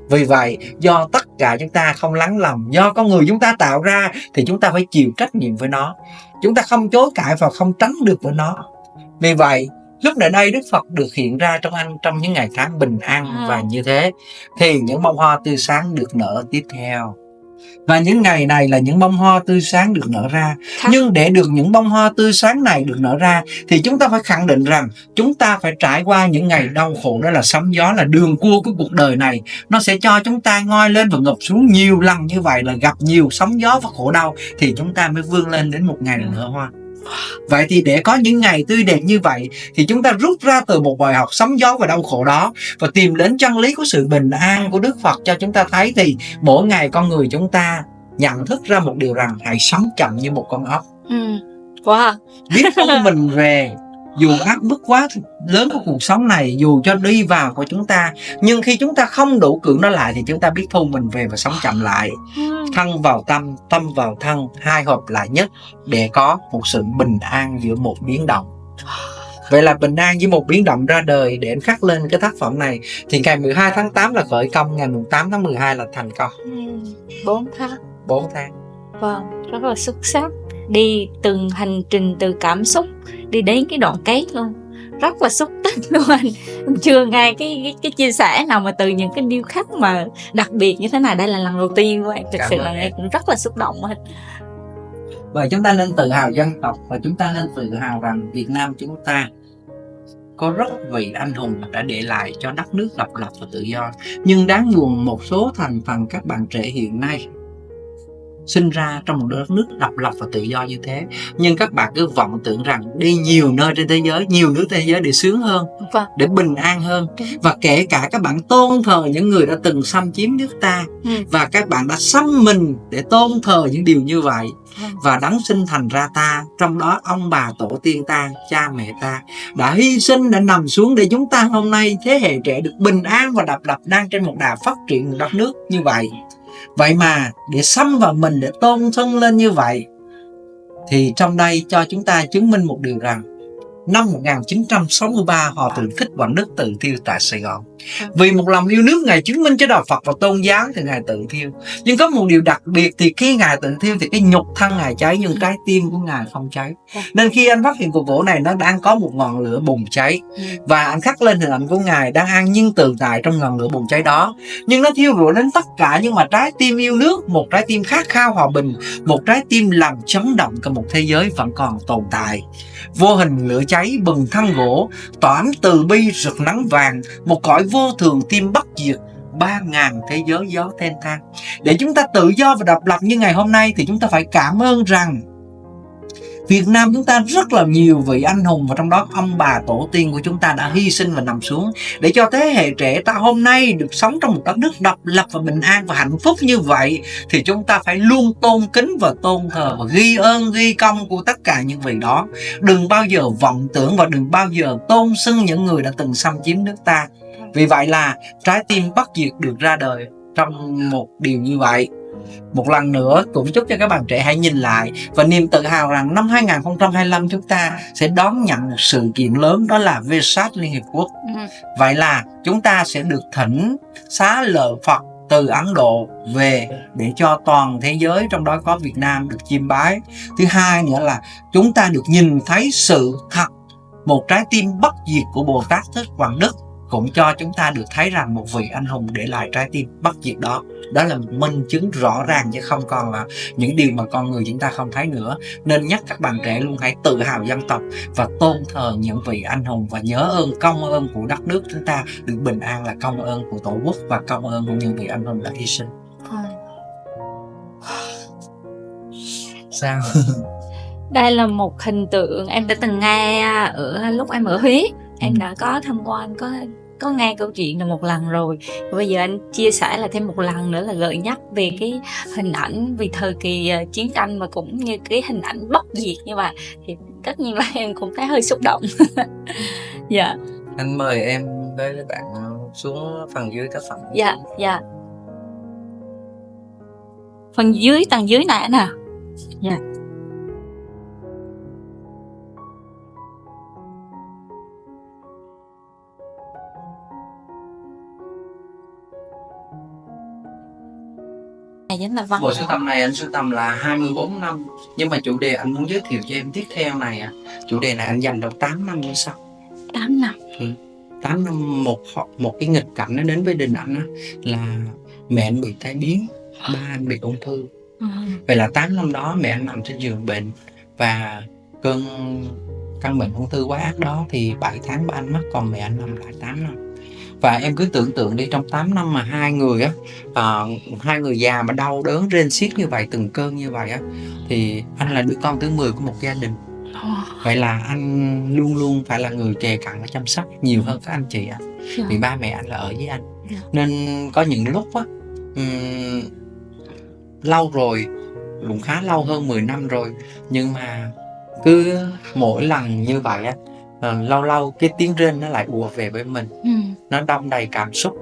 Vì vậy, do tất cả chúng ta không lắng lòng, do con người chúng ta tạo ra thì chúng ta phải chịu trách nhiệm với nó. Chúng ta không chối cãi và không tránh được với nó. Vì vậy, lúc này đây Đức Phật được hiện ra trong anh trong những ngày tháng bình an và như thế thì những bông hoa tươi sáng được nở tiếp theo. Và những ngày này là những bông hoa tươi sáng được nở ra. Nhưng để được những bông hoa tươi sáng này được nở ra thì chúng ta phải khẳng định rằng chúng ta phải trải qua những ngày đau khổ, đó là sóng gió, là đường cua của cuộc đời này. Nó sẽ cho chúng ta ngoi lên và ngập xuống nhiều lần như vậy, là gặp nhiều sóng gió và khổ đau thì chúng ta mới vươn lên đến một ngày nở hoa. Vậy thì để có những ngày tươi đẹp như vậy thì chúng ta rút ra từ một bài học sóng gió và đau khổ đó và tìm đến chân lý của sự bình an của Đức Phật cho chúng ta thấy, thì mỗi ngày con người chúng ta nhận thức ra một điều rằng hãy sống chậm như một con ốc. Biết ơn mình về dù áp bức quá lớn của cuộc sống này, dù cho đi vào của chúng ta, nhưng khi chúng ta không đủ cưỡng nó lại thì chúng ta biết thu mình về và sống chậm lại. Thân vào tâm, tâm vào thân, hai hợp lại nhất để có một sự bình an giữa một biến động. Vậy là bình an với một biến động ra đời để anh khắc lên cái tác phẩm này. Thì ngày 12 tháng 8 là khởi công, ngày 8 tháng 12 là thành công. 4 tháng. 4 tháng. Vâng, rất là xuất sắc. Đi từng hành trình từ cảm xúc đi đến cái đoạn kết luôn, rất là xúc tích luôn anh. Chưa nghe cái chia sẻ nào mà từ những cái điêu khắc mà đặc biệt như thế này. Đây là lần đầu tiên của em, thực sự là em cũng rất là xúc động anh. Và chúng ta nên tự hào dân tộc, và chúng ta nên tự hào rằng Việt Nam chúng ta có rất vị anh hùng đã để lại cho đất nước độc lập và tự do. Nhưng đáng buồn một số thành phần các bạn trẻ hiện nay sinh ra trong một đất nước độc lập và tự do như thế, nhưng các bạn cứ vọng tưởng rằng đi nhiều nơi trên thế giới, nhiều nước thế giới để sướng hơn, để bình an hơn. Và kể cả các bạn tôn thờ những người đã từng xâm chiếm nước ta, và các bạn đã xăm mình để tôn thờ những điều như vậy. Và đấng sinh thành ra ta, trong đó ông bà tổ tiên ta, cha mẹ ta đã hy sinh, đã nằm xuống để chúng ta hôm nay thế hệ trẻ được bình an và độc lập, đang trên một đà phát triển một đất nước như vậy. Vậy mà để xâm vào mình, để tôn thân lên như vậy, thì trong đây cho chúng ta chứng minh một điều rằng năm 1963 họ tự Thích Quảng Đức tự thiêu tại Sài Gòn. Vì một lòng yêu nước, Ngài chứng minh cho đạo Phật và tôn giáo thì Ngài tự thiêu. Nhưng có một điều đặc biệt, thì khi Ngài tự thiêu thì cái nhục thân Ngài cháy, nhưng trái tim của Ngài không cháy. Nên khi anh phát hiện cuộc gỗ này, nó đang có một ngọn lửa bùng cháy, và anh khắc lên hình ảnh của Ngài đang an nhiên tự tại trong ngọn lửa bùng cháy đó. Nhưng nó thiêu rụi đến tất cả, nhưng mà trái tim yêu nước, một trái tim khát khao hòa bình, một trái tim làm chấn động cả một thế giới vẫn còn tồn tại. Vô hình lửa cháy bừng thân gỗ, tỏa ánh từ bi rực nắng vàng, một cõi vô thường tim bất diệt, 3.000 thế giới gió thênh thang. Để chúng ta tự do và độc lập như ngày hôm nay thì chúng ta phải cảm ơn rằng Việt Nam chúng ta rất là nhiều vị anh hùng, và trong đó ông bà tổ tiên của chúng ta đã hy sinh và nằm xuống để cho thế hệ trẻ ta hôm nay được sống trong một đất nước độc lập và bình an và hạnh phúc như vậy. Thì chúng ta phải luôn tôn kính và tôn thờ và ghi ơn ghi công của tất cả những vị đó. Đừng bao giờ vọng tưởng và đừng bao giờ tôn xưng những người đã từng xâm chiếm nước ta. Vì vậy là trái tim bất diệt được ra đời trong một điều như vậy. Một lần nữa cũng chúc cho các bạn trẻ hãy nhìn lại và niềm tự hào rằng năm 2025 chúng ta sẽ đón nhận một sự kiện lớn, đó là Vesak Liên Hiệp Quốc. Vậy là chúng ta sẽ được thỉnh xá lợi Phật từ Ấn Độ về để cho toàn thế giới, trong đó có Việt Nam, được chiêm bái. Thứ hai nữa là chúng ta được nhìn thấy sự thật, một trái tim bất diệt của Bồ Tát Thích Quảng Đức cũng cho chúng ta được thấy rằng một vị anh hùng để lại trái tim bất diệt đó. Đó là một minh chứng rõ ràng, chứ không còn là những điều mà con người chúng ta không thấy nữa. Nên nhắc các bạn trẻ luôn hãy tự hào dân tộc và tôn thờ những vị anh hùng, và nhớ ơn công ơn của đất nước chúng ta được bình an là công ơn của Tổ quốc và công ơn của những vị anh hùng đã hy sinh. Sao? Đây là một hình tượng em đã từng nghe ở lúc em ở Huế. Em đã có tham quan, có nghe câu chuyện này một lần rồi. Bây giờ anh chia sẻ là thêm một lần nữa là gợi nhắc về cái hình ảnh vì thời kỳ chiến tranh, mà cũng như cái hình ảnh bất diệt như vậy, thì tất nhiên là em cũng thấy hơi xúc động. Dạ. Anh mời em với bạn xuống phần dưới tác phẩm. Dạ. Phần dưới, tầng dưới này nè. Dạ. Chính là văn Bộ sưu tầm này anh sưu tầm là 24 năm, nhưng mà chủ đề anh muốn giới thiệu cho em tiếp theo này chủ đề này anh dành được 8 năm như sau. 8 năm. 8 năm một cái nghịch cảnh nó đến với đình anh là mẹ anh bị tai biến, ba anh bị ung thư. Vậy là 8 năm đó mẹ anh nằm trên giường bệnh, và căn bệnh ung thư quá ác đó thì 7 tháng ba anh mất, còn mẹ anh nằm lại 8 năm. Và em cứ tưởng tượng đi, trong 8 năm mà hai người già mà đau đớn rên xiết như vậy, từng cơn như vậy thì anh là đứa con thứ 10 của một gia đình. Vậy là anh luôn luôn phải là người kề cận và chăm sóc nhiều hơn các anh chị vì ba mẹ anh là ở với anh. Nên có những lúc lâu rồi, cũng khá lâu, hơn 10 năm rồi, nhưng mà cứ mỗi lần như vậy lâu lâu cái tiếng rên nó lại ùa về với mình. Nó đong đầy cảm xúc,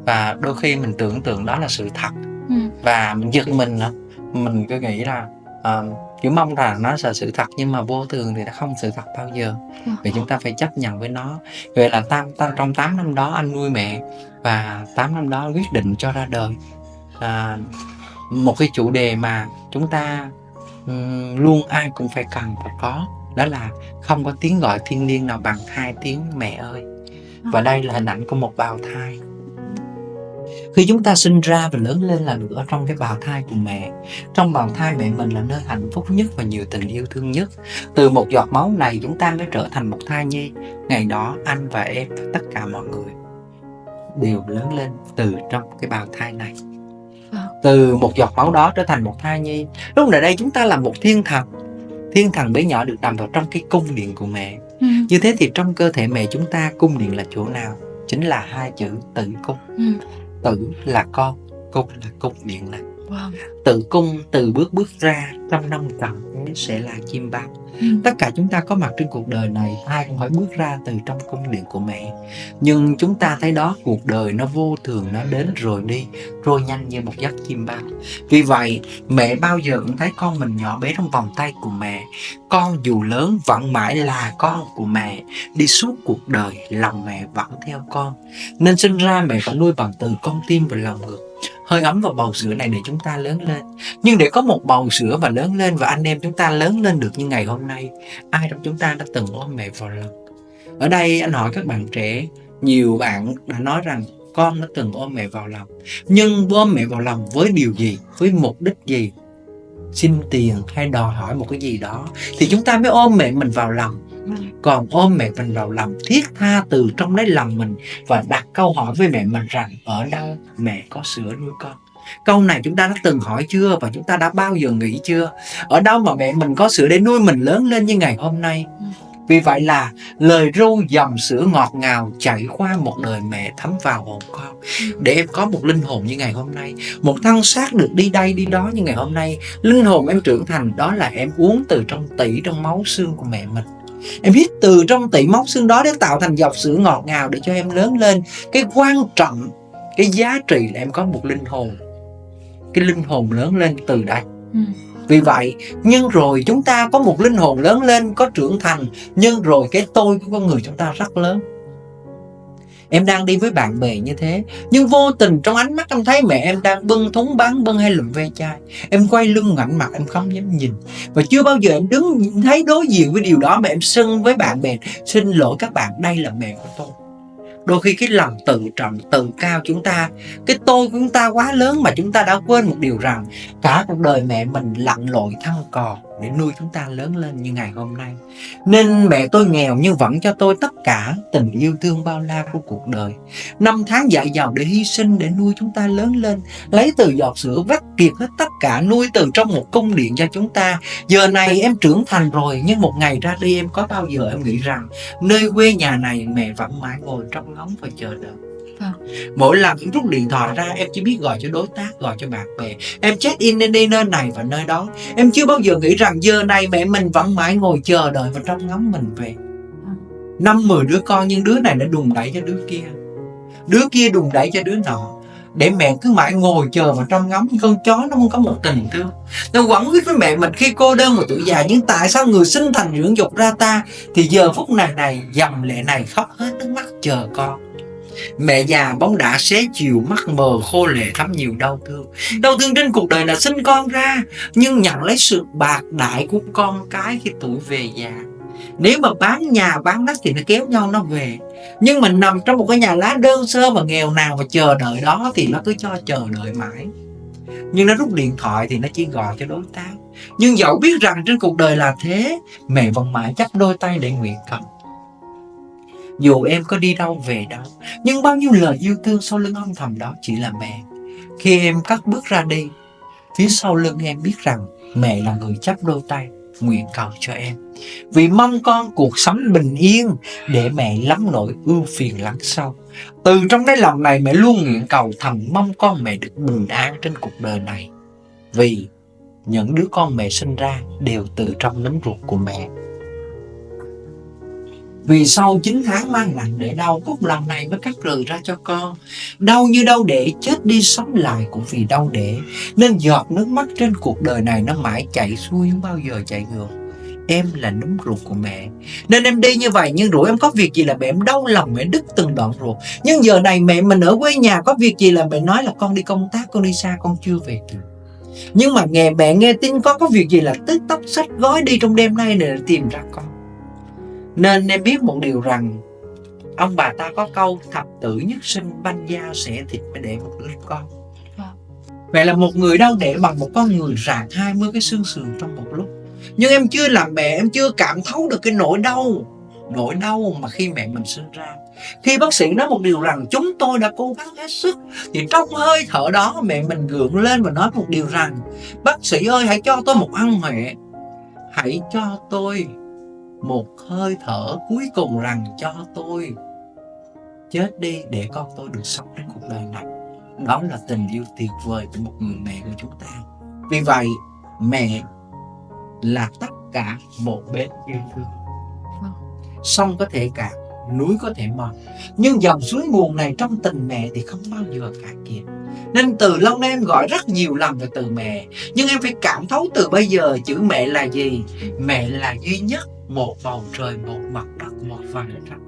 và đôi khi mình tưởng tượng đó là sự thật, và mình giật mình mình cứ nghĩ là chỉ mong rằng nó là sự thật, nhưng mà vô thường thì nó không sự thật bao giờ. Vì chúng ta phải chấp nhận với nó. Vậy là trong 8 năm đó anh nuôi mẹ, và 8 năm đó quyết định cho ra đời một cái chủ đề mà chúng ta luôn ai cũng phải cần và có, đó là không có tiếng gọi thiêng liêng nào bằng hai tiếng mẹ ơi. Và đây là hình ảnh của một bào thai. Khi chúng ta sinh ra và lớn lên là được ở trong cái bào thai của mẹ. Trong bào thai mẹ mình là nơi hạnh phúc nhất và nhiều tình yêu thương nhất. Từ một giọt máu này chúng ta mới trở thành một thai nhi. Ngày đó anh và em và tất cả mọi người đều lớn lên từ trong cái bào thai này. Từ một giọt máu đó trở thành một thai nhi. Lúc này đây chúng ta là một thiên thần. Thiên thần bé nhỏ được nằm vào trong cái cung điện của mẹ. Như thế thì trong cơ thể mẹ chúng ta, cung điện là chỗ nào? Chính là hai chữ tử cung. Tử là con, cung là cung điện này. Tử cung, từ bước ra trong năm cận sẽ là chim bao. Tất cả chúng ta có mặt trên cuộc đời này, ai cũng phải bước ra từ trong cung điện của mẹ. Nhưng chúng ta thấy đó, cuộc đời nó vô thường, nó đến rồi đi, trôi nhanh như một giấc chim bao. Vì vậy mẹ bao giờ cũng thấy con mình nhỏ bé trong vòng tay của mẹ. Con dù lớn vẫn mãi là con của mẹ. Đi suốt cuộc đời lòng mẹ vẫn theo con. Nên sinh ra mẹ phải nuôi bằng từ con tim và lòng ngực, hơi ấm vào bầu sữa này để chúng ta lớn lên. Nhưng để có một bầu sữa và lớn lên, và anh em chúng ta lớn lên được như ngày hôm nay, ai trong chúng ta đã từng ôm mẹ vào lòng? Ở đây anh hỏi các bạn trẻ, nhiều bạn đã nói rằng con đã từng ôm mẹ vào lòng. Nhưng ôm mẹ vào lòng với điều gì? Với mục đích gì? Xin tiền hay đòi hỏi một cái gì đó thì chúng ta mới ôm mẹ mình vào lòng. Còn ôm mẹ mình vào lòng thiết tha từ trong đáy lòng mình, và đặt câu hỏi với mẹ mình rằng ở đâu mẹ có sữa nuôi con? Câu này chúng ta đã từng hỏi chưa? Và chúng ta đã bao giờ nghĩ chưa? Ở đâu mà mẹ mình có sữa để nuôi mình lớn lên như ngày hôm nay? Vì vậy là lời ru dòng sữa ngọt ngào chảy qua một đời mẹ thấm vào hồn con, để em có một linh hồn như ngày hôm nay, một thân xác được đi đây đi đó như ngày hôm nay. Linh hồn em trưởng thành đó là em uống từ trong tủy, trong máu xương của mẹ mình. Em hít từ trong tủy máu xương đó để tạo thành dòng sữa ngọt ngào để cho em lớn lên. Cái quan trọng, cái giá trị là em có một linh hồn. Cái linh hồn lớn lên từ đây. Vì vậy, nhưng rồi chúng ta có một linh hồn lớn lên, có trưởng thành, nhưng rồi cái tôi của con người chúng ta rất lớn. Em đang đi với bạn bè như thế, nhưng vô tình trong ánh mắt em thấy mẹ em đang bưng thúng bán bưng hay lụm ve chai. Em quay lưng ngoảnh mặt, em không dám nhìn. Và chưa bao giờ em đứng thấy đối diện với điều đó mà em xưng với bạn bè: xin lỗi các bạn, đây là mẹ của tôi. Đôi khi cái lòng tự trọng, tự cao chúng ta, cái tôi của chúng ta quá lớn mà chúng ta đã quên một điều rằng cả cuộc đời mẹ mình lặn lội thăng cò để nuôi chúng ta lớn lên như ngày hôm nay. Nên mẹ tôi nghèo nhưng vẫn cho tôi tất cả tình yêu thương bao la của cuộc đời. Năm tháng dạy dò để hy sinh để nuôi chúng ta lớn lên, lấy từ giọt sữa vắt kiệt hết tất cả, nuôi từ trong một cung điện cho chúng ta. Giờ này em trưởng thành rồi, nhưng một ngày ra đi em có bao giờ em nghĩ rằng nơi quê nhà này mẹ vẫn mãi ngồi trong ngóng và chờ đợi. Mỗi lần em rút điện thoại ra, em chỉ biết gọi cho đối tác, gọi cho bạn bè, em check in đi nơi này và nơi đó. Em chưa bao giờ nghĩ rằng giờ này mẹ mình vẫn mãi ngồi chờ đợi và trông ngóng mình về. 5-10 đứa con, nhưng đứa này đã đùn đẩy cho đứa kia đùn đẩy cho đứa nọ, để mẹ cứ mãi ngồi chờ và trông ngóng. Con chó nó không có một tình thương, nó quẩn quýt với mẹ mình khi cô đơn và tuổi già. Nhưng tại sao người sinh thành dưỡng dục ra ta thì giờ phút này dầm lệ này khóc hết nước mắt chờ con. Mẹ già bóng đã xé chiều, mắt mờ khô lệ thấm nhiều đau thương. Đau thương trên cuộc đời là sinh con ra, nhưng nhận lấy sự bạc đại của con cái khi tuổi về già. Nếu mà bán nhà bán đất thì nó kéo nhau nó về, nhưng mình nằm trong một cái nhà lá đơn sơ và nghèo nàn và chờ đợi đó thì nó cứ cho chờ đợi mãi. Nhưng nó rút điện thoại thì nó chỉ gọi cho đối tác. Nhưng dẫu biết rằng trên cuộc đời là thế, mẹ vẫn mãi chắp đôi tay để nguyện cầu. Dù em có đi đâu về đâu, nhưng bao nhiêu lời yêu thương sau lưng âm thầm đó chỉ là mẹ. Khi em cất bước ra đi, phía sau lưng em biết rằng mẹ là người chắp đôi tay nguyện cầu cho em, vì mong con cuộc sống bình yên để mẹ lắm nỗi ưu phiền lắng sâu. Từ trong cái lòng này mẹ luôn nguyện cầu thầm mong con mẹ được bình an trên cuộc đời này, vì những đứa con mẹ sinh ra đều từ trong nấm ruột của mẹ. Vì sau 9 tháng mang nặng để đau, cúc lòng này mới cắt rời ra cho con. Đau như đau để, chết đi sống lại cũng vì đau để. Nên giọt nước mắt trên cuộc đời này nó mãi chảy xuôi, không bao giờ chạy ngược. Em là núm ruột của mẹ, nên em đi như vậy. Nhưng rủi em có việc gì là mẹ em đau lòng, mẹ đứt từng đoạn ruột. Nhưng giờ này mẹ mình ở quê nhà, có việc gì là mẹ nói là con đi công tác, con đi xa, con chưa về kịp. Nhưng mà mẹ nghe tin con có việc gì là tức tốc xách gói đi trong đêm nay để tìm ra con. Nên em biết một điều rằng ông bà ta có câu thập tử nhất sinh, banh dao xẻ thịt mới để một đứa con. Vậy là một người đau đẻ bằng một con người rạn 20 cái xương sườn trong một lúc. Nhưng em chưa làm mẹ, em chưa cảm thấu được cái nỗi đau mà khi mẹ mình sinh ra. Khi bác sĩ nói một điều rằng chúng tôi đã cố gắng hết sức, thì trong hơi thở đó mẹ mình gượng lên và nói một điều rằng: bác sĩ ơi, hãy cho tôi một ân huệ, hãy cho tôi một hơi thở cuối cùng, rằng cho tôi chết đi để con tôi được sống trên cuộc đời này. Đó là tình yêu tuyệt vời của một người mẹ của chúng ta. Vì vậy mẹ là tất cả một bến yêu thương. Sông có thể cạn, núi có thể mòn, nhưng dòng suối nguồn này trong tình mẹ thì không bao giờ cạn kiệt. Nên từ lâu nay em gọi rất nhiều lần về từ mẹ, nhưng em phải cảm thấu từ bây giờ chữ mẹ là gì. Mẹ là duy nhất, một bầu trời, một mặt đất, một vầng trăng.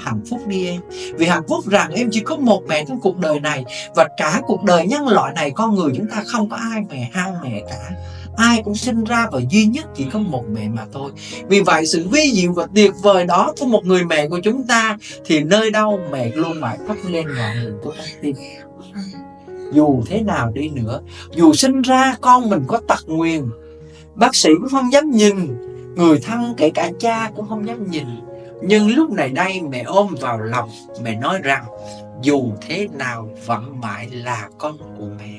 Hạnh phúc đi em, vì hạnh phúc rằng em chỉ có một mẹ trong cuộc đời này, và cả cuộc đời nhân loại này con người chúng ta không có ai mẹ hai mẹ cả. Ai cũng sinh ra và duy nhất chỉ có một mẹ mà thôi. Vì vậy sự vi diệu và tuyệt vời đó của một người mẹ của chúng ta thì nơi đâu mẹ luôn mãi thắp lên ngọn lửa của con tim. Dù thế nào đi nữa, dù sinh ra con mình có tật nguyền, bác sĩ cũng không dám nhìn, người thân kể cả cha cũng không dám nhìn. Nhưng lúc này đây mẹ ôm vào lòng, mẹ nói rằng dù thế nào vẫn mãi là con của mẹ.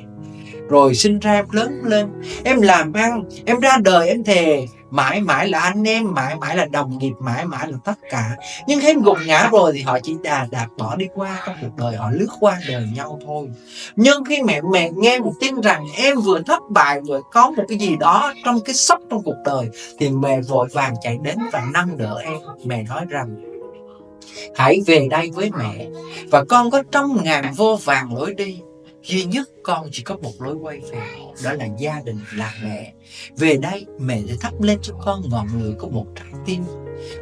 Rồi sinh ra em lớn lên, em làm ăn, em ra đời, em thề mãi mãi là anh em, mãi mãi là đồng nghiệp, mãi mãi là tất cả. Nhưng khi em gục ngã rồi thì họ chỉ đà đạp bỏ đi qua trong cuộc đời, họ lướt qua đời nhau thôi. Nhưng khi mẹ nghe một tin rằng em vừa thất bại, vừa có một cái gì đó trong cái sốc trong cuộc đời, thì mẹ vội vàng chạy đến và nâng đỡ em. Mẹ nói rằng hãy về đây với mẹ, và con có trăm ngàn vô vàng lối đi, duy nhất con chỉ có một lối quay về, đó là gia đình, là mẹ. Về đây mẹ sẽ thắp lên cho con ngọn lửa của một trái tim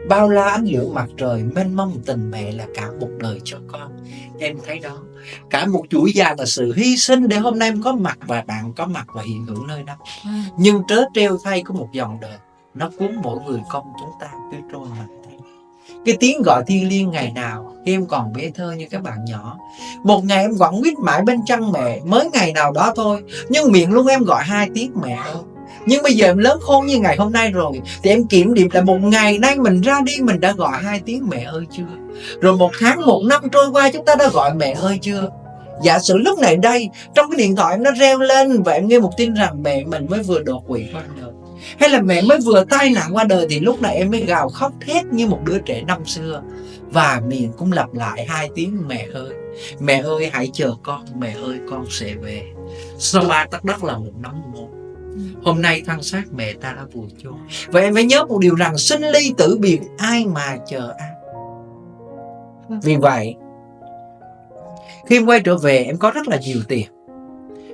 bao la ánh lửa mặt trời mênh mông. Tình mẹ là cả một đời cho con. Em thấy đó, cả một chuỗi dài là sự hy sinh để hôm nay em có mặt và bạn có mặt và hiện hữu nơi đó. Nhưng trớ trêu thay có một dòng đời, nó cuốn mỗi người con chúng ta cứ trôi mặt. Cái tiếng gọi thiêng liêng ngày nào khi em còn bé thơ như các bạn nhỏ. Một ngày em quặn quýt mãi bên chân mẹ, mới ngày nào đó thôi, nhưng miệng luôn em gọi 2 tiếng mẹ ơi. Nhưng bây giờ em lớn khôn như ngày hôm nay rồi, thì em kiểm điểm là một ngày nay mình ra đi mình đã gọi 2 tiếng mẹ ơi chưa? Rồi 1 tháng, 1 năm trôi qua chúng ta đã gọi mẹ ơi chưa? Giả sử lúc này đây, trong cái điện thoại em nó reo lên và em nghe một tin rằng mẹ mình mới vừa đột quỵ qua đời, hay là mẹ mới vừa tai nạn qua đời, thì lúc này em mới gào khóc thét như một đứa trẻ năm xưa. Và miệng cũng lặp lại 2 tiếng mẹ ơi hãy chờ con, mẹ ơi con sẽ về. Sau 3 tấc đất là một nắm mồ. Hôm nay thân xác mẹ ta đã vùi chôn. Và em phải nhớ một điều rằng sinh ly tử biệt ai mà chờ ai. Vì vậy khi em quay trở về em có rất là nhiều tiền,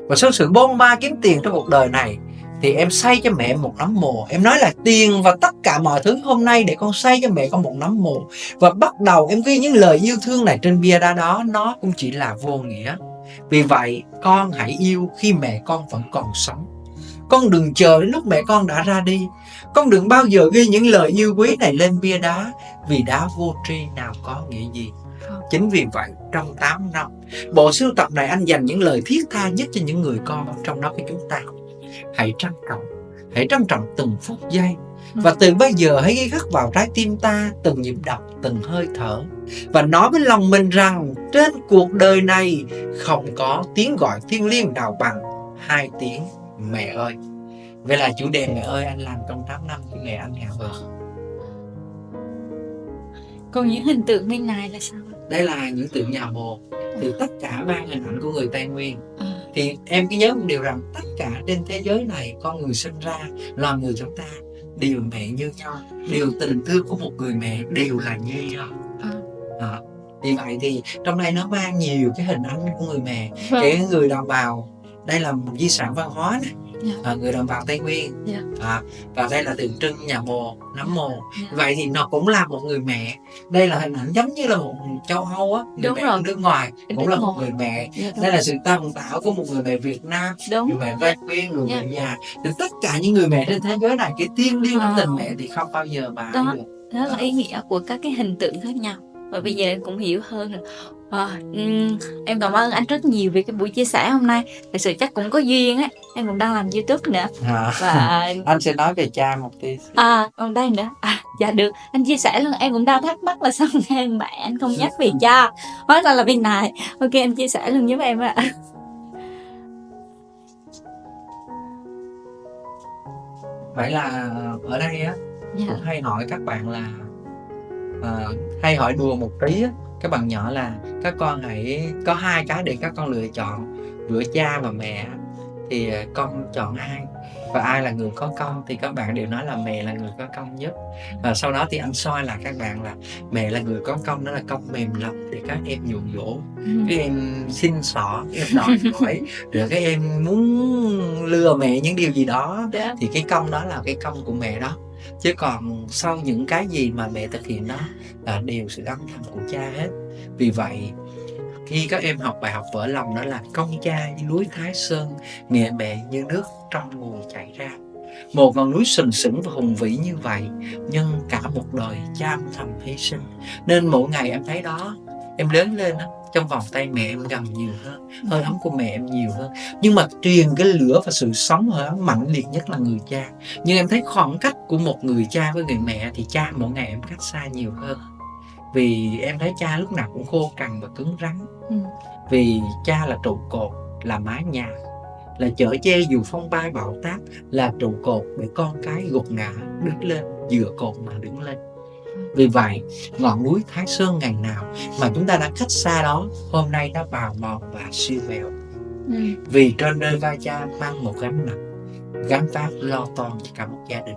và sau sự bôn ba kiếm tiền trong cuộc đời này thì em xây cho mẹ một nắm mồ. Em nói là tiền và tất cả mọi thứ hôm nay để con xây cho mẹ con một nắm mồ. Và bắt đầu em ghi những lời yêu thương này trên bia đá đó, nó cũng chỉ là vô nghĩa. Vì vậy con hãy yêu khi mẹ con vẫn còn sống. Con đừng chờ đến lúc mẹ con đã ra đi. Con đừng bao giờ ghi những lời yêu quý này lên bia đá, vì đá vô tri nào có nghĩa gì. Chính vì vậy trong 8 năm, bộ sưu tập này anh dành những lời thiết tha nhất cho những người con trong đó của chúng ta. Hãy trân trọng từng phút giây. Và từ bây giờ hãy ghi khắc vào trái tim ta từng nhịp đập, từng hơi thở. Và nói với lòng mình rằng trên cuộc đời này không có tiếng gọi thiêng liêng nào bằng 2 tiếng mẹ ơi. Vậy là chủ đề mẹ ơi anh làm trong 8 năm của mẹ anh Hào. Còn những hình tượng bên này là sao? Đây là những tượng nhà mồ. Thì tất cả mang hình ảnh của người Tây Nguyên. Thì em cứ nhớ một điều rằng tất cả trên thế giới này, con người sinh ra, loài người chúng ta đều mẹ như nhau, đều tình thương của một người mẹ đều là như nhau. Vì vậy thì trong đây nó mang nhiều cái hình ảnh của người mẹ. Kể người đồng bào, đây là một di sản văn hóa này. Người đồng bào Tây Nguyên. Và đây là tượng trưng nhà mồ, nắm mồ. Vậy thì nó cũng là một người mẹ. Đây là hình ảnh giống như là một châu Âu á, người mẹ nước ngoài cũng là một người mẹ. Đây là sự tầm tạo của một người mẹ Việt Nam, người mẹ Tây Nguyên, người mẹ già. Thì tất cả những người mẹ trên thế giới này, cái thiêng liêng của tình mẹ thì không bao giờ mà đó, đó là ý nghĩa của các cái hình tượng khác nhau. Và bây giờ em cũng hiểu hơn rồi. Em cảm ơn anh rất nhiều vì cái buổi chia sẻ hôm nay. Thật sự chắc cũng có duyên á. Em cũng đang làm YouTube nữa. Và anh sẽ nói về cha một tí. Còn đây nữa. Dạ được. Anh chia sẻ luôn. Em cũng đang thắc mắc là sao nghe mẹ anh không nhắc về cha. Hóa ra là bên này. Ok, anh chia sẻ luôn với em ạ. Vậy là ở đây á, cũng hay hỏi các bạn là hay hỏi đùa một tí á, các bạn nhỏ là các con hãy có 2 cái để các con lựa chọn giữa cha và mẹ, thì con chọn ai, và ai là người có công, thì các bạn đều nói là mẹ là người có công nhất. Và sau đó thì anh soi là các bạn là mẹ là người có công, đó là công mềm lòng để các em dụ dỗ, các em xin xỏ, các em đòi hỏi, rồi các em muốn lừa mẹ những điều gì đó, thì cái công đó là cái công của mẹ đó. Chứ còn sau những cái gì mà mẹ thực hiện đó là đều sự âm thầm của cha hết. Vì vậy khi các em học bài học vỡ lòng, đó là công cha như núi Thái Sơn, nghĩa mẹ như nước trong nguồn chảy ra. Một ngọn núi sừng sững và hùng vĩ như vậy, nhưng cả một đời cha âm thầm hy sinh. Nên mỗi ngày em thấy đó, em lớn lên đó, trong vòng tay mẹ em gần nhiều hơn, hơi ấm của mẹ em nhiều hơn. Nhưng mà truyền cái lửa và sự sống hơi ấm mạnh liệt nhất là người cha. Nhưng em thấy khoảng cách của một người cha với người mẹ thì cha mỗi ngày em cách xa nhiều hơn. Vì em thấy cha lúc nào cũng khô cằn và cứng rắn. Vì cha là trụ cột, là mái nhà, là chở che dù phong ba bão táp, là trụ cột để con cái gục ngã đứng lên, dựa cột mà đứng lên. Vì vậy ngọn núi Thái Sơn ngày nào mà chúng ta đã cách xa đó, hôm nay đã bào mòn và siêu vẹo. Vì trên đôi vai cha mang một gánh nặng, gánh vác lo toan cho cả một gia đình.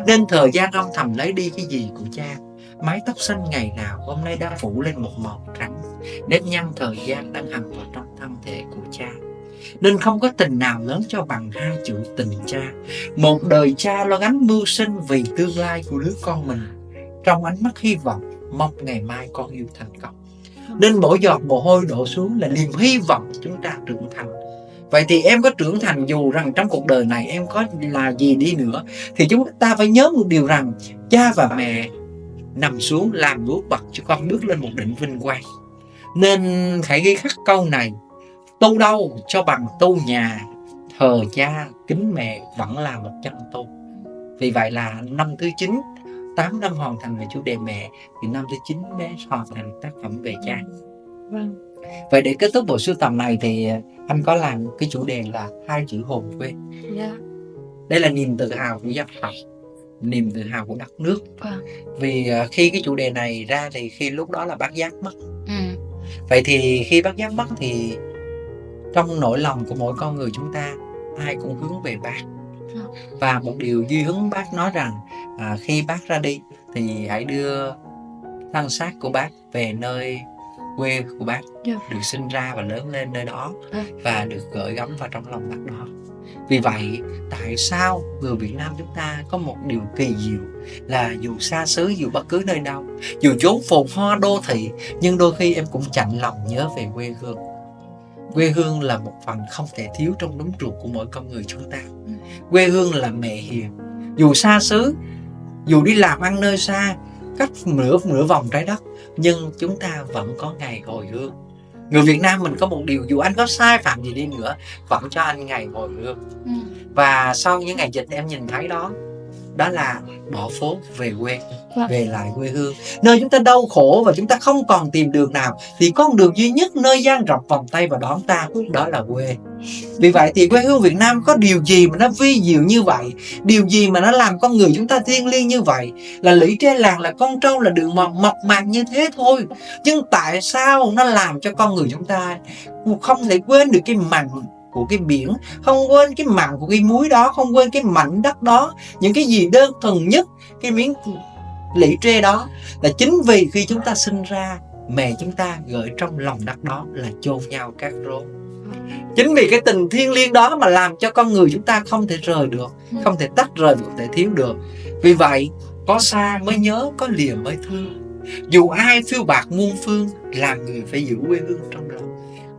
Nên thời gian âm thầm lấy đi cái gì của cha. Mái tóc xanh ngày nào hôm nay đã phủ lên một màu trắng. Nếp nhăn thời gian đang hằn vào trong thân thể của cha. Nên không có tình nào lớn cho bằng 2 chữ tình cha. Một đời cha lo gánh mưu sinh vì tương lai của đứa con mình, trong ánh mắt hy vọng mong ngày mai con yêu thành công. Nên mỗi giọt mồ hôi đổ xuống là niềm hy vọng chúng ta trưởng thành. Vậy thì em có trưởng thành, dù rằng trong cuộc đời này em có là gì đi nữa, thì chúng ta phải nhớ một điều rằng cha và mẹ nằm xuống làm bước bậc cho con bước lên một đỉnh vinh quang. Nên hãy ghi khắc câu này: tu đâu cho bằng tu nhà, thờ cha kính mẹ vẫn là một chân tu. Vì vậy là năm thứ 9, 8 năm hoàn thành về chủ đề mẹ, thì năm thứ 9 mới hoàn thành tác phẩm về cha. Vâng. Vậy để kết thúc bộ sưu tầm này thì anh có làm cái chủ đề là 2 chữ hồn quê. Dạ. Đây là niềm tự hào của dân tộc, niềm tự hào của đất nước. Vâng. Vì khi cái chủ đề này ra thì khi lúc đó là Bác Giác mất. Ừ. Vậy thì khi Bác Giác mất thì trong nỗi lòng của mỗi con người chúng ta, ai cũng hướng về bác. Và một điều duy hướng bác nói rằng khi bác ra đi thì hãy đưa thân xác của bác về nơi quê của bác, được sinh ra và lớn lên nơi đó, và được gửi gắm vào trong lòng bác đó. Vì vậy tại sao người Việt Nam chúng ta có một điều kỳ diệu là dù xa xứ, dù bất cứ nơi đâu, dù chốn phồn hoa đô thị, nhưng đôi khi em cũng chạnh lòng nhớ về quê hương. Quê hương là một phần không thể thiếu trong đống ruột của mỗi con người chúng ta. Quê hương là mẹ hiền. Dù xa xứ, dù đi làm ăn nơi xa, cách nửa vòng trái đất, nhưng chúng ta vẫn có ngày hồi hương. Người Việt Nam mình có một điều, dù anh có sai phạm gì đi nữa, vẫn cho anh ngày hồi hương. Và sau những ngày dịch em nhìn thấy đó là bỏ phố về quê, về lại quê hương. Nơi chúng ta đau khổ và chúng ta không còn tìm đường nào, thì con đường duy nhất nơi dang rộng vòng tay và đón ta, đó là quê. Vì vậy thì quê hương Việt Nam có điều gì mà nó vi diệu như vậy? Điều gì mà nó làm con người chúng ta thiêng liêng như vậy? Là lũy tre làng, là con trâu, là đường mòn mộc mạc như thế thôi. Nhưng tại sao nó làm cho con người chúng ta không thể quên được cái mặn của cái biển, không quên cái mặn của cái muối đó, không quên cái mảnh đất đó, những cái gì đơn thuần nhất, cái miếng lũy tre đó? Là chính vì khi chúng ta sinh ra, mẹ chúng ta gửi trong lòng đất đó là chôn nhau các rốn. Chính vì cái tình thiêng liêng đó mà làm cho con người chúng ta không thể rời được, không thể tách rời, không thể thiếu được. Vì vậy có xa mới nhớ, có lìa mới thương. Dù ai phiêu bạc muôn phương, làm người phải giữ quê hương trong lòng.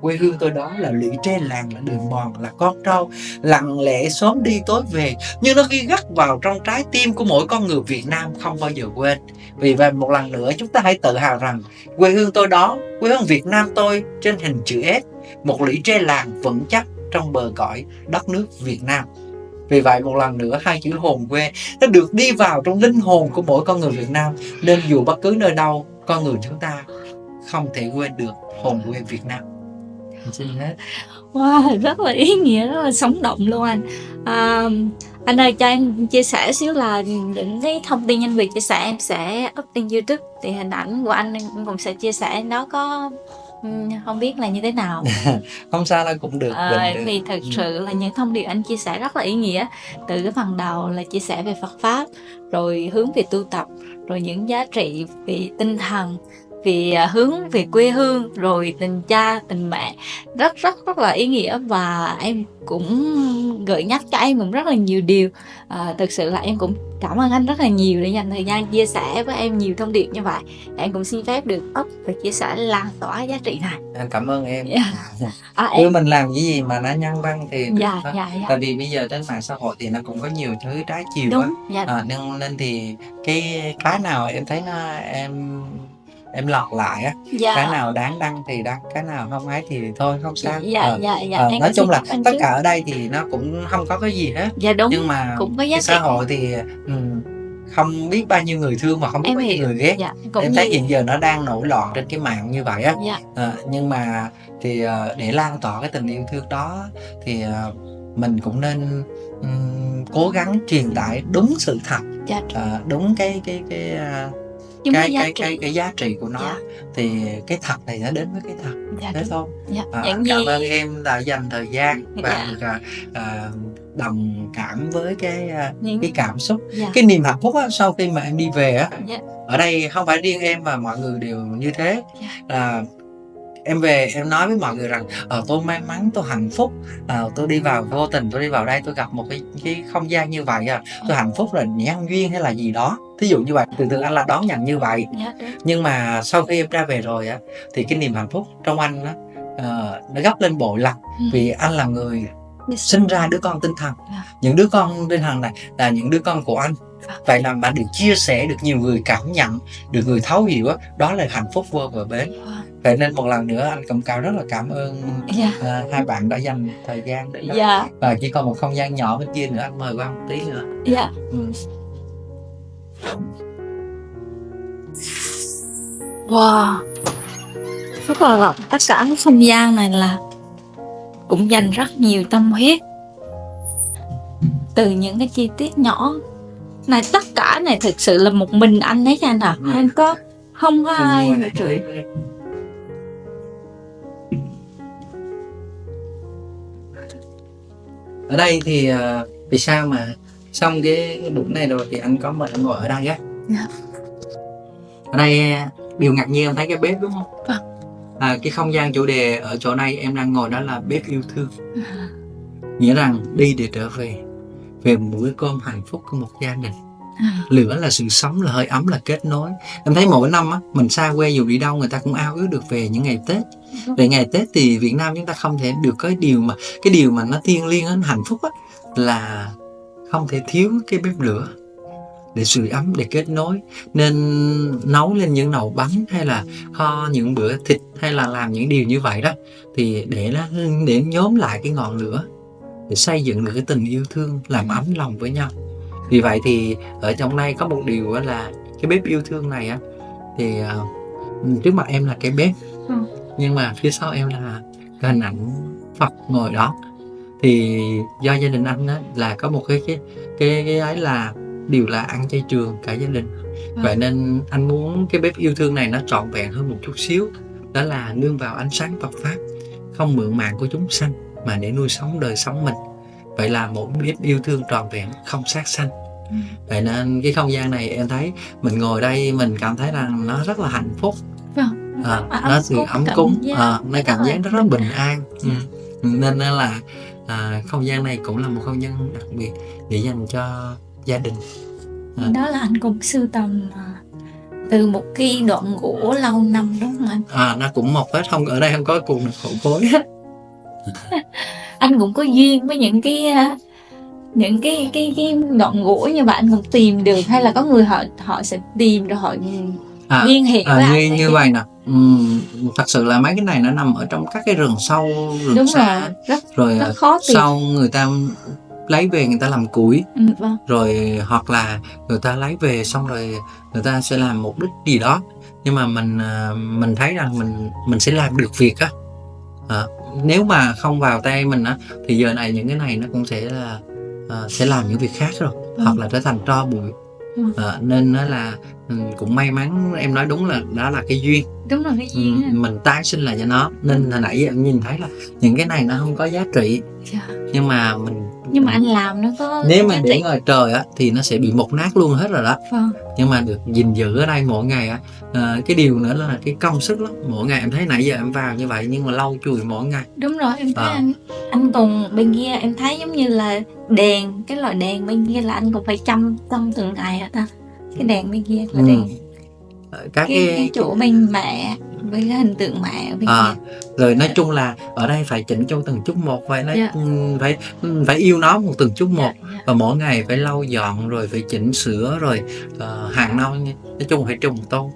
Quê hương tôi đó là lũy tre làng, là đường mòn, là con trâu, lặng lẽ sớm đi tối về, nhưng nó ghi gắt vào trong trái tim của mỗi con người Việt Nam không bao giờ quên. Vì vậy một lần nữa chúng ta hãy tự hào rằng quê hương tôi đó, quê hương Việt Nam tôi trên hình chữ S, một lũy tre làng vững chắc trong bờ cõi đất nước Việt Nam. Vì vậy một lần nữa 2 chữ hồn quê nó được đi vào trong linh hồn của mỗi con người Việt Nam. Nên dù bất cứ nơi đâu, con người chúng ta không thể quên được hồn quê Việt Nam. Xin hết. Wow, rất là ý nghĩa, rất là sống động luôn anh. Anh ơi, cho em chia sẻ xíu là những cái thông tin anh Việt chia sẻ em sẽ up trên YouTube, thì hình ảnh của anh em cũng sẽ chia sẻ, nó có không biết là như thế nào. Không sao đâu, cũng được. Vì thật sự là những thông điệp anh chia sẻ rất là ý nghĩa. Từ cái phần đầu là chia sẻ về Phật Pháp, rồi hướng về tu tập, rồi những giá trị về tinh thần, vì hướng về quê hương, rồi tình cha tình mẹ, rất là ý nghĩa. Và em cũng gợi nhắc cho em cũng rất là nhiều điều. Thực sự là em cũng cảm ơn anh rất là nhiều để dành thời gian chia sẻ với em nhiều thông điệp như vậy. Em cũng xin phép được up và chia sẻ lan tỏa giá trị này. Anh cảm ơn em. Em... mình làm cái gì mà nó nhân văn thì dạ. Tại vì bây giờ trên mạng xã hội thì nó cũng có nhiều thứ trái chiều. Đúng, nên thì cái nào em thấy nó em lọt lại á, cái nào đáng đăng thì đăng, cái nào không ấy thì thôi, không sao. Nói chung là tất cả ở đây thì nó cũng không có cái gì hết. Dạ đúng, nhưng mà cũng có giá trị. Xã hội thì không biết bao nhiêu người thương mà không biết bao nhiêu người ghét. Em thấy hiện giờ nó đang nổi loạn trên cái mạng như vậy á. Nhưng mà thì để lan tỏa cái tình yêu thương đó thì mình cũng nên cố gắng truyền tải đúng sự thật, đúng cái giá trị của nó. Thì cái thật này nó đến với cái thật. Thế thôi. Cảm ơn em đã dành thời gian và đồng cảm với cái cảm xúc, cái niềm hạnh phúc á, sau khi mà em đi về á. Ở đây không phải riêng em mà mọi người đều như thế. Em về em nói với mọi người rằng tôi may mắn, tôi hạnh phúc, tôi đi vào vô tình, tôi đi vào đây tôi gặp một cái không gian như vậy, tôi hạnh phúc là nhân duyên hay là gì đó, thí dụ như vậy. Thường anh là đón nhận như vậy. Nhưng mà sau khi em ra về rồi á, thì cái niềm hạnh phúc trong anh á, nó gấp lên bội lần. Vì anh là người sinh ra đứa con tinh thần. Những đứa con tinh thần này là những đứa con của anh. Vậy là bạn được chia sẻ, được nhiều người cảm nhận, được người thấu hiểu á, đó là hạnh phúc vô bờ bến. Vậy nên một lần nữa anh Cẩm Cao rất là cảm ơn hai bạn đã dành thời gian để và chỉ còn một không gian nhỏ bên kia nữa, anh mời qua một tí nữa. Wow, rất là rộng. Tất cả cái không gian này là cũng dành rất nhiều tâm huyết, từ những cái chi tiết nhỏ này, tất cả này thực sự là một mình anh đấy anh ạ. Anh có không có ai hỗ trợ. Ở đây thì vì sao mà xong cái buổi này rồi thì anh có mời anh ngồi ở đây á. Ở đây điều ngạc nhiên em thấy cái bếp đúng không? Cái không gian chủ đề ở chỗ này em đang ngồi đó là bếp yêu thương. Nghĩa rằng đi để trở về một bữa cơm hạnh phúc của một gia đình. Lửa là sự sống, là hơi ấm, là kết nối. Em thấy mỗi năm á, mình xa quê dù đi đâu người ta cũng ao ước được về những ngày Tết. Về ngày Tết thì Việt Nam chúng ta không thể được cái điều mà nó thiêng liêng á, hạnh phúc á, là không thể thiếu cái bếp lửa để sưởi ấm, để kết nối. Nên nấu lên những nồi bánh hay là kho những bữa thịt hay là làm những điều như vậy đó, thì để nhóm lại cái ngọn lửa, để xây dựng được cái tình yêu thương, làm ấm lòng với nhau. Vì vậy thì ở trong đây có một điều đó là cái bếp yêu thương này á, thì trước mặt em là cái bếp, nhưng mà phía sau em là cái hình ảnh Phật ngồi đó. Thì do gia đình anh á là có một cái ấy là điều là ăn chay trường cả gia đình. Vậy nên anh muốn cái bếp yêu thương này nó trọn vẹn hơn một chút xíu, đó là nương vào ánh sáng Phật pháp, không mượn mạng của chúng sanh mà để nuôi sống đời sống mình. Vậy là một bếp yêu thương trọn vẹn, không sát sanh. Vậy nên cái không gian này em thấy mình ngồi đây mình cảm thấy là nó rất là hạnh phúc. Nó sự ấm cúng, nó cảm giác rất là bình an. Nên là không gian này cũng là một không gian đặc biệt để dành cho gia đình. Đó là anh cũng sưu tầm từ một cái đoạn gỗ lâu năm đúng không anh? Nó cũng mộc hết, không ở đây không có cùng hậu phối. Anh cũng có duyên với những cái đoạn gỗ như vậy, anh cũng tìm được, hay là có người họ sẽ tìm rồi họ liên hệ với anh như vậy nè. Thật sự là mấy cái này nó nằm ở trong các cái rừng sâu, rừng đúng xa, rồi rất khó tìm. Sau người ta lấy về người ta làm củi, vâng. Rồi hoặc là người ta lấy về xong rồi người ta sẽ làm mục đích gì đó. Nhưng mà mình thấy rằng mình sẽ làm được việc á. Nếu mà không vào tay mình á thì giờ này những cái này nó cũng sẽ làm những việc khác rồi, hoặc là trở thành tro bụi. Nên nó là cũng may mắn, em nói đúng là đó là cái duyên. Đúng là cái duyên. Mình tái sinh lại cho nó. Nên hồi nãy em nhìn thấy là những cái này nó không có giá trị, nhưng mà anh làm nó có. Nếu mình để ngoài trời á thì nó sẽ bị mục nát luôn hết rồi đó. Nhưng mà được gìn giữ ở đây mỗi ngày á, cái điều nữa là cái công sức lắm. Mỗi ngày em thấy nãy giờ em vào như vậy nhưng mà lau chùi mỗi ngày. Đúng rồi, em thấy anh còn bên kia em thấy giống như là đèn, cái loại đèn bên kia là anh còn phải chăm từng ngày hả ta? Cái đèn bên kia là đèn cái chỗ bên mẹ với cái hình tượng mẹ bên kia. Rồi nói chung là ở đây phải chỉnh cho từng chút một, vậy phải yêu nó một từng chút một. Và mỗi ngày phải lau dọn rồi phải chỉnh sửa rồi hàng năm nói chung phải trùng tôn.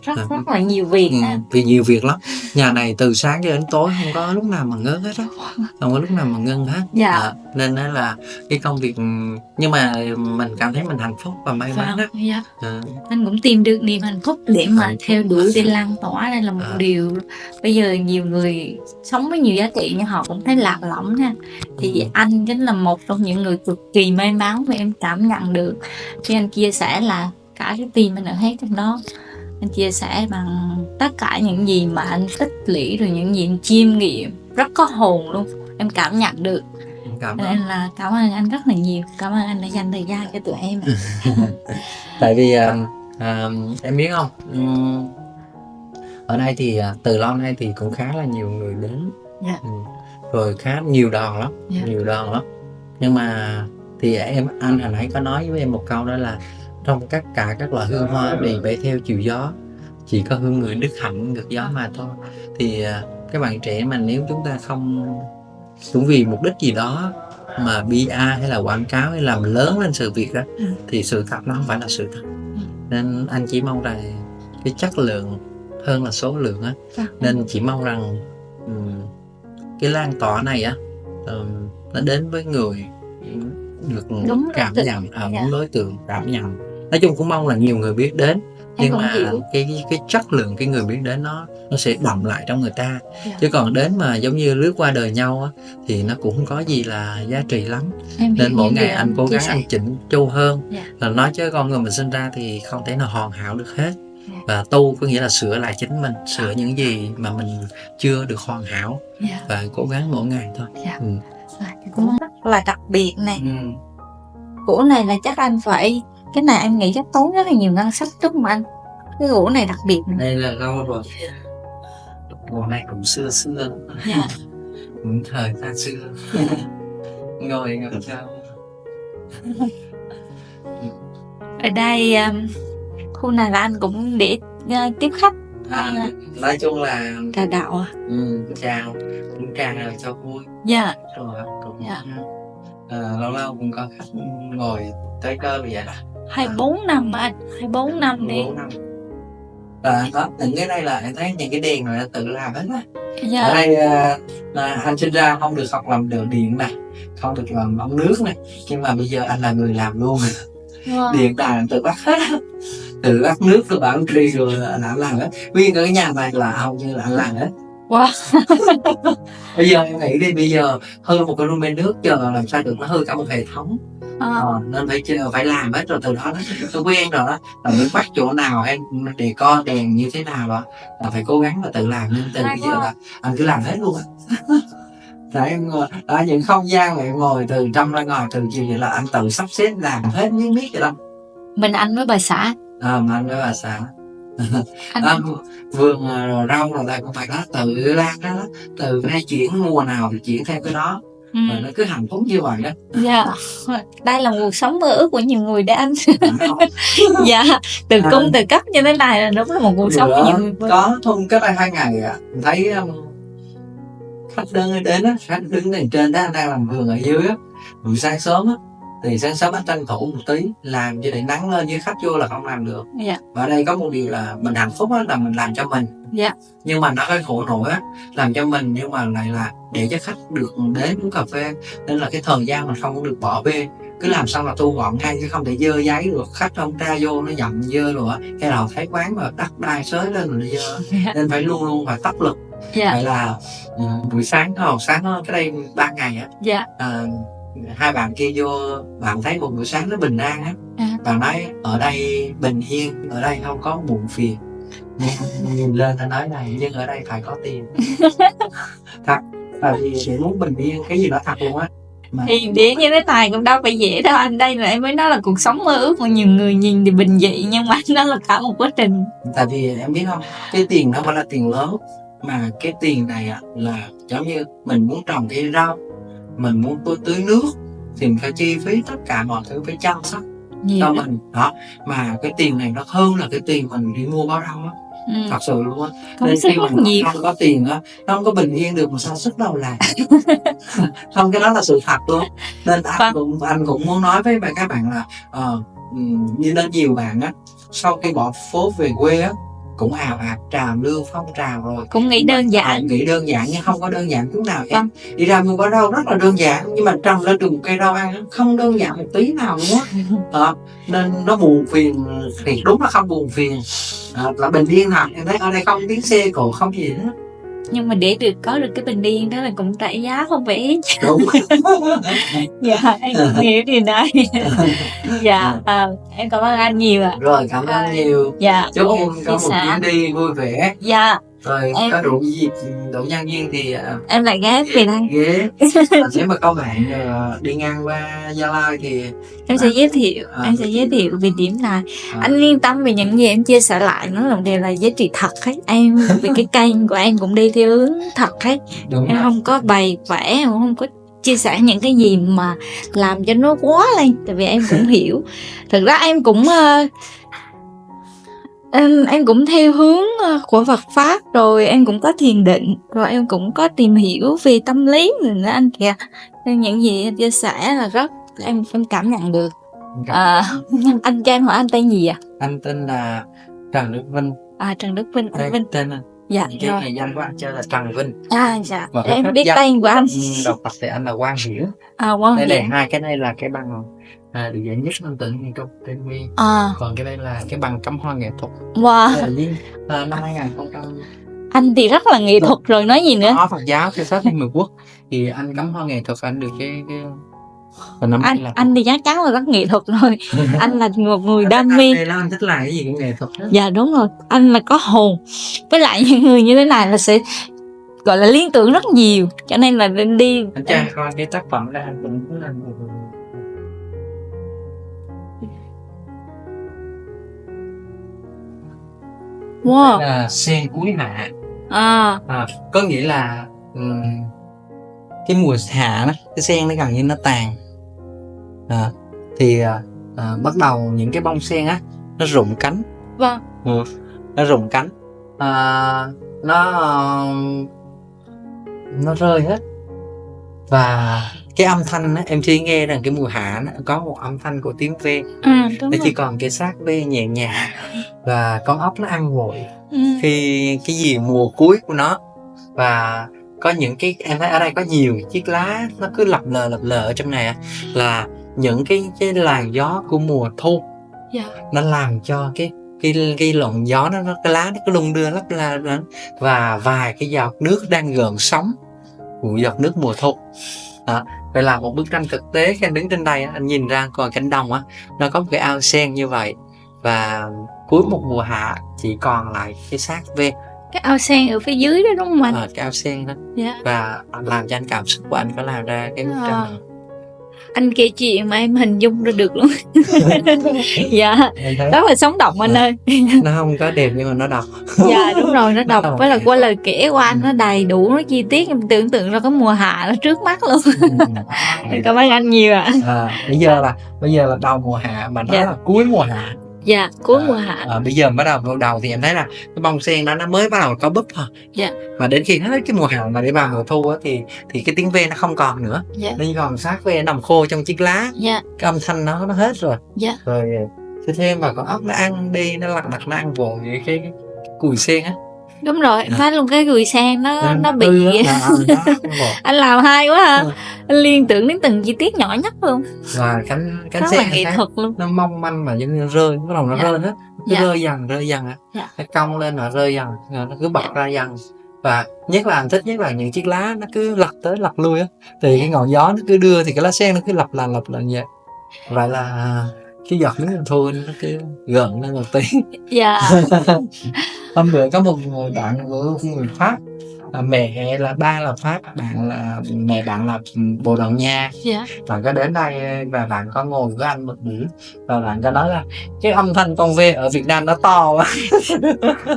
Rất là nhiều việc. Vì nhiều việc lắm. Nhà này từ sáng cho đến tối không có lúc nào mà ngớt hết á, không có lúc nào mà ngưng hết. Nên đó là cái công việc, nhưng mà mình cảm thấy mình hạnh phúc và may mắn đó. Anh cũng tìm được niềm hạnh phúc để mà theo đuổi, để lan tỏa. Đây là một điều bây giờ nhiều người sống với nhiều giá trị nhưng họ cũng thấy lạc lõng ha. Thì anh chính là một trong những người cực kỳ may mắn, và em cảm nhận được khi anh chia sẻ là cả cái tim mình ở hết trong đó. Anh chia sẻ bằng tất cả những gì mà anh tích lũy, rồi những gì anh chiêm nghiệm rất có hồn luôn, em cảm nhận được. Nên là cảm ơn anh rất là nhiều. Cảm ơn anh đã dành thời gian cho tụi em. Tại vì em biết không, ở đây thì từ lâu nay thì cũng khá là nhiều người đến, rồi khá nhiều đoàn lắm, nhiều đoàn lắm. Nhưng mà thì anh hồi nãy có nói với em một câu đó là trong tất cả các loại hương hoa đều bay theo chiều gió, chỉ có hương người đức hạnh ngược gió mà thôi. Thì các bạn trẻ mà nếu chúng ta không vì mục đích gì đó mà PR hay là quảng cáo hay làm lớn lên sự việc đó, thì sự thật nó không phải là sự thật. Nên anh chỉ mong rằng cái chất lượng hơn là số lượng á. Nên chỉ mong rằng cái lan tỏa này á, nó đến với người được Đúng cảm đối nhận, dạ. đúng đối tượng cảm nhận. Nói chung cũng mong là nhiều người biết đến, Em nhưng cũng mà hiểu. cái chất lượng cái người biết đến nó sẽ đọng lại trong người ta. Dạ. Chứ còn đến mà giống như lướt qua đời nhau á, thì nó cũng không có gì là giá trị lắm. Em Nên hiểu mỗi những ngày điều anh cố chia gắng sẻ. anh chỉnh chu hơn. Dạ. Là nói chứ con người mình sinh ra thì không thể nào hoàn hảo được hết. Dạ. Và tu có nghĩa là sửa lại chính mình, sửa những gì mà mình chưa được hoàn hảo, Dạ. và cố gắng mỗi ngày thôi. Dạ. Cũng rất là đặc biệt này. Ừ. Gỗ này là chắc anh phải, cái này em nghĩ chắc tốn rất là nhiều ngân sách đúng không anh? Cái gỗ này đặc biệt này. Đây là lâu rồi. Gỗ này cũng xưa xưa. Dạ. Cũng thời xa xưa. Ngồi sao? Ở đây khu này là anh cũng để tiếp khách. Nói chung là Trà đạo à? chào, cũng chào cho vui. Dạ. Rồi cũng Dạ. lâu lâu cũng có khách ngồi tới cơ vậy đó. 24 năm anh, 24 năm đi. 4 năm. Và đó, những cái đây là em thấy những cái đèn này là tự làm hết á. Dạ. Ở đây là anh sinh ra không được học làm đường điện này, không được làm ống nước này, nhưng mà bây giờ anh là người làm luôn. Wow. Điện đài tự bắt hết, tự bắt nước, tự bảo trì rồi là anh làm hết. Nguyên cái nhà này là hầu như là anh làm hết. Wow. Bây giờ em nghĩ đi, bây giờ hư một cái room bên nước chờ làm sao được, nó hư cả một hệ thống. Nên phải làm hết rồi, từ đó nó quen rồi đó, là mình bắt chỗ nào em để co đèn như thế nào đó là phải cố gắng là tự làm. Nên từ bây giờ là anh cứ làm hết luôn á. Đấy, em ở những không gian mà em ngồi từ trong ra ngoài, từ chiều vậy là anh tự sắp xếp làm hết miếng miết vậy đó. Mình anh với bà xã. Mà anh với bà xã. Anh... vườn rau rồi đây cũng phải đó, tự lan đó, từ nay chuyển mùa nào thì chuyển theo cái đó. Rồi nó cứ hạnh phúc như vậy đó. Dạ. Đây là cuộc sống mơ ước của nhiều người đấy anh. Dạ. Từ cung từ cấp như thế này là đúng là một cuộc sống của nhiều người. Có thun cách đây 2 ngày thấy khách đến á, khách đứng lên trên đó, anh đang làm vườn ở dưới á. Buổi sáng sớm á, thì sáng sớm anh tranh thủ một tí làm cho để nắng lên, với khách vô là không làm được. Dạ. Và ở đây có một điều là mình hạnh phúc á, là mình làm cho mình. Dạ. Nhưng mà nó cái khổ nổi á, làm cho mình nhưng mà lại là để cho khách được đến uống cà phê, nên là cái thời gian mình không được bỏ bê. Cứ làm sao là thu gọn ngay, chứ không thể dơ giấy được, khách không ra vô nó dặm dơ rồi á, hay là thấy quán mà đất đai xới lên rồi nó dơ. Nên phải luôn luôn phải tốc lực. Dạ. Vậy là buổi sáng cái đây 3 ngày á. Dạ. Hai bạn kia vô, bạn thấy một buổi sáng nó bình an á. Bạn nói ở đây bình yên, ở đây không có buồn phiền. Nhìn lên ta nói này, nhưng ở đây phải có tiền. Thật, tại vì để muốn bình yên cái gì đó thật luôn á. Thì để như thế này cũng đâu phải dễ đâu anh. Đây là em mới nói là cuộc sống mơ ước của nhiều người nhìn thì bình dị, nhưng mà nó là cả một quá trình. Tại vì em biết không, cái tiền nó phải là tiền lớn, mà cái tiền này là giống như mình muốn trồng cây rau, mình muốn tưới nước thì mình phải chi phí tất cả mọi thứ, phải chăm sóc cho mình đó. Mà cái tiền này nó hơn là cái tiền mình đi mua bó rau á. Thật sự luôn á. Nên khi mình không có tiền á, nó không có bình yên được, mà sao sức đâu làm. Không, cái đó là sự thật luôn. Nên anh cũng muốn nói với các bạn là như nên nhiều bạn á, sau khi bỏ phố về quê á, cũng ào ạt trào lưu phong trào rồi, cũng nghĩ đơn giản. Nghĩ đơn giản nhưng không có đơn giản chút nào em. Đi ra mua bó rau rất là đơn giản, nhưng mà trồng lên được một cây rau ăn không đơn giản một tí nào luôn á. Nên nó buồn phiền thì đúng là không buồn phiền, là bình yên thật. Em thấy ở đây không tiếng xe cộ, không gì hết. Nhưng mà để có được cái bình yên đó là cũng trả giá không phải ít. Đúng. Dạ, em cũng hiểu điều này. Dạ, em cảm ơn anh nhiều ạ. Rồi, cảm ơn nhiều. Dạ, chúc em có một chuyến đi vui vẻ. Dạ. Rồi có đủ nhân viên thì em lại ghé về đây. Ghé. Nếu mà có bạn đi ngang qua Gia Lai thì em sẽ giới thiệu. Em sẽ giới thiệu về điểm này. Anh yên tâm về những gì em chia sẻ lại, nó là đều là giá trị thật hết. Em về cái kênh của em cũng đi theo hướng thật hết. Đúng em rồi. Không có bày vẽ, em không có chia sẻ những cái gì mà làm cho nó quá lên. Tại vì em cũng hiểu. Thực ra em cũng Em cũng theo hướng của Phật pháp, rồi em cũng có thiền định, rồi em cũng có tìm hiểu về tâm lý nữa anh kìa. Nên những gì anh chia sẻ là rất em cảm nhận được. Anh cho em hỏi anh tên gì ạ? Anh tên là Trần Đức Vinh. Trần Đức Vinh. Đây, Vinh. tên anh. Dạ Cái rồi. ngày danh của anh chơi là Trần Vinh. Dạ. Và cái Em pháp biết danh tên của anh. đọc Phật thì anh là Quang Hiểu. Quang Đây Hiểu. này, hai cái này là cái bằng được giải nhất năm tự nhiên trong trên nguyên. Còn cái đây là cái bằng cắm hoa nghệ thuật. Wow. Năm 2000. Anh thì rất là nghệ thuật rồi nói gì nữa. Có Phật giáo theo sát Liên Hợp Quốc thì anh cắm hoa nghệ thuật, anh được cái anh thì chắc chắn là rất nghệ thuật rồi. Anh là một người đam mê. Anh thích làm cái gì cũng nghệ thuật hết. Dạ đúng rồi, anh là có hồn. Với lại những người như thế này là sẽ gọi là liên tưởng rất nhiều, cho nên là đi Anh cho coi cái tác phẩm đó, anh cũng là wow. là sen cuối hạ. Có nghĩa là cái mùa hạ đó, cái sen nó gần như nó tàn, thì bắt đầu những cái bông sen á nó rụng cánh. Vâng. Nó rụng cánh, nó rơi hết. Và cái âm thanh á, em chỉ nghe rằng cái mùa hạ nó có một âm thanh của tiếng ve. Đúng Nó rồi. chỉ còn cái xác ve nhẹ nhàng và con ốc nó ăn vội khi cái gì mùa cuối của nó. Và có những cái, em thấy ở đây có nhiều chiếc lá nó cứ lập lờ ở trong này, là những cái làn gió của mùa thu. Nó làm cho cái lọn gió nó cái lá nó cứ lung đưa lấp la, và vài cái giọt nước đang gợn sóng của giọt nước mùa thu. Vậy là một bức tranh thực tế. Khi anh đứng trên đây anh nhìn ra còn cánh đồng nó có một cái ao sen như vậy, và cuối một mùa hạ chỉ còn lại cái xác ve. Cái ao sen ở phía dưới đó đúng không anh? Cái ao sen đó. Dạ. Và làm cho anh cảm xúc của anh có làm ra cái bức tranh này. Anh kể chuyện mà em hình dung ra được luôn. Dạ, rất là sống động anh ơi. Nó không có đẹp nhưng mà nó độc. Dạ đúng rồi, nó độc. Với là qua lời kể của anh nó đầy đủ, nó chi tiết, em tưởng tượng ra cái mùa hạ nó trước mắt luôn. Cảm ơn anh nhiều ạ. Bây giờ là đầu mùa hạ mà nó là cuối mùa hạ. Dạ, cuối mùa hạ. Bây giờ bắt đầu vào đầu thì em thấy là cái bông sen đó nó mới bắt đầu có búp thôi. Dạ. Và đến khi hết cái mùa hạ mà để vào mùa thu thì cái tiếng ve nó không còn nữa. Dạ. Nó chỉ còn xác ve nằm khô trong chiếc lá. Dạ. Cái âm thanh nó hết rồi. Dạ. Rồi thêm vào con ốc nó ăn đi, nó lặt nó ăn vội cái cùi sen á. Đúng rồi, em thấy luôn cái cùi sen nó bị anh làm hay quá ha. Anh liên tưởng đến từng chi tiết nhỏ nhất luôn. Và cánh rất sen là nghệ thuật luôn. nó mong manh mà giống như rơi, bắt đầu nó rơi hết. Nó rơi dần nó cong lên và rơi dần, nó cứ bật ra dần. Và nhất là anh thích nhất là những chiếc lá nó cứ lật tới lật lui á, thì cái ngọn gió nó cứ đưa thì cái lá sen nó cứ lặp lại vậy. Vậy là cái giọt nước thu nó cứ gợn lên một tí. Dạ. Hôm bữa có một người bạn của người Pháp, mẹ là ba là Pháp, mẹ bạn là Bồ Đào Nha. Bạn có đến đây và bạn có ngồi với anh một buổi và bạn có nói là cái âm thanh con ve ở Việt Nam nó to quá.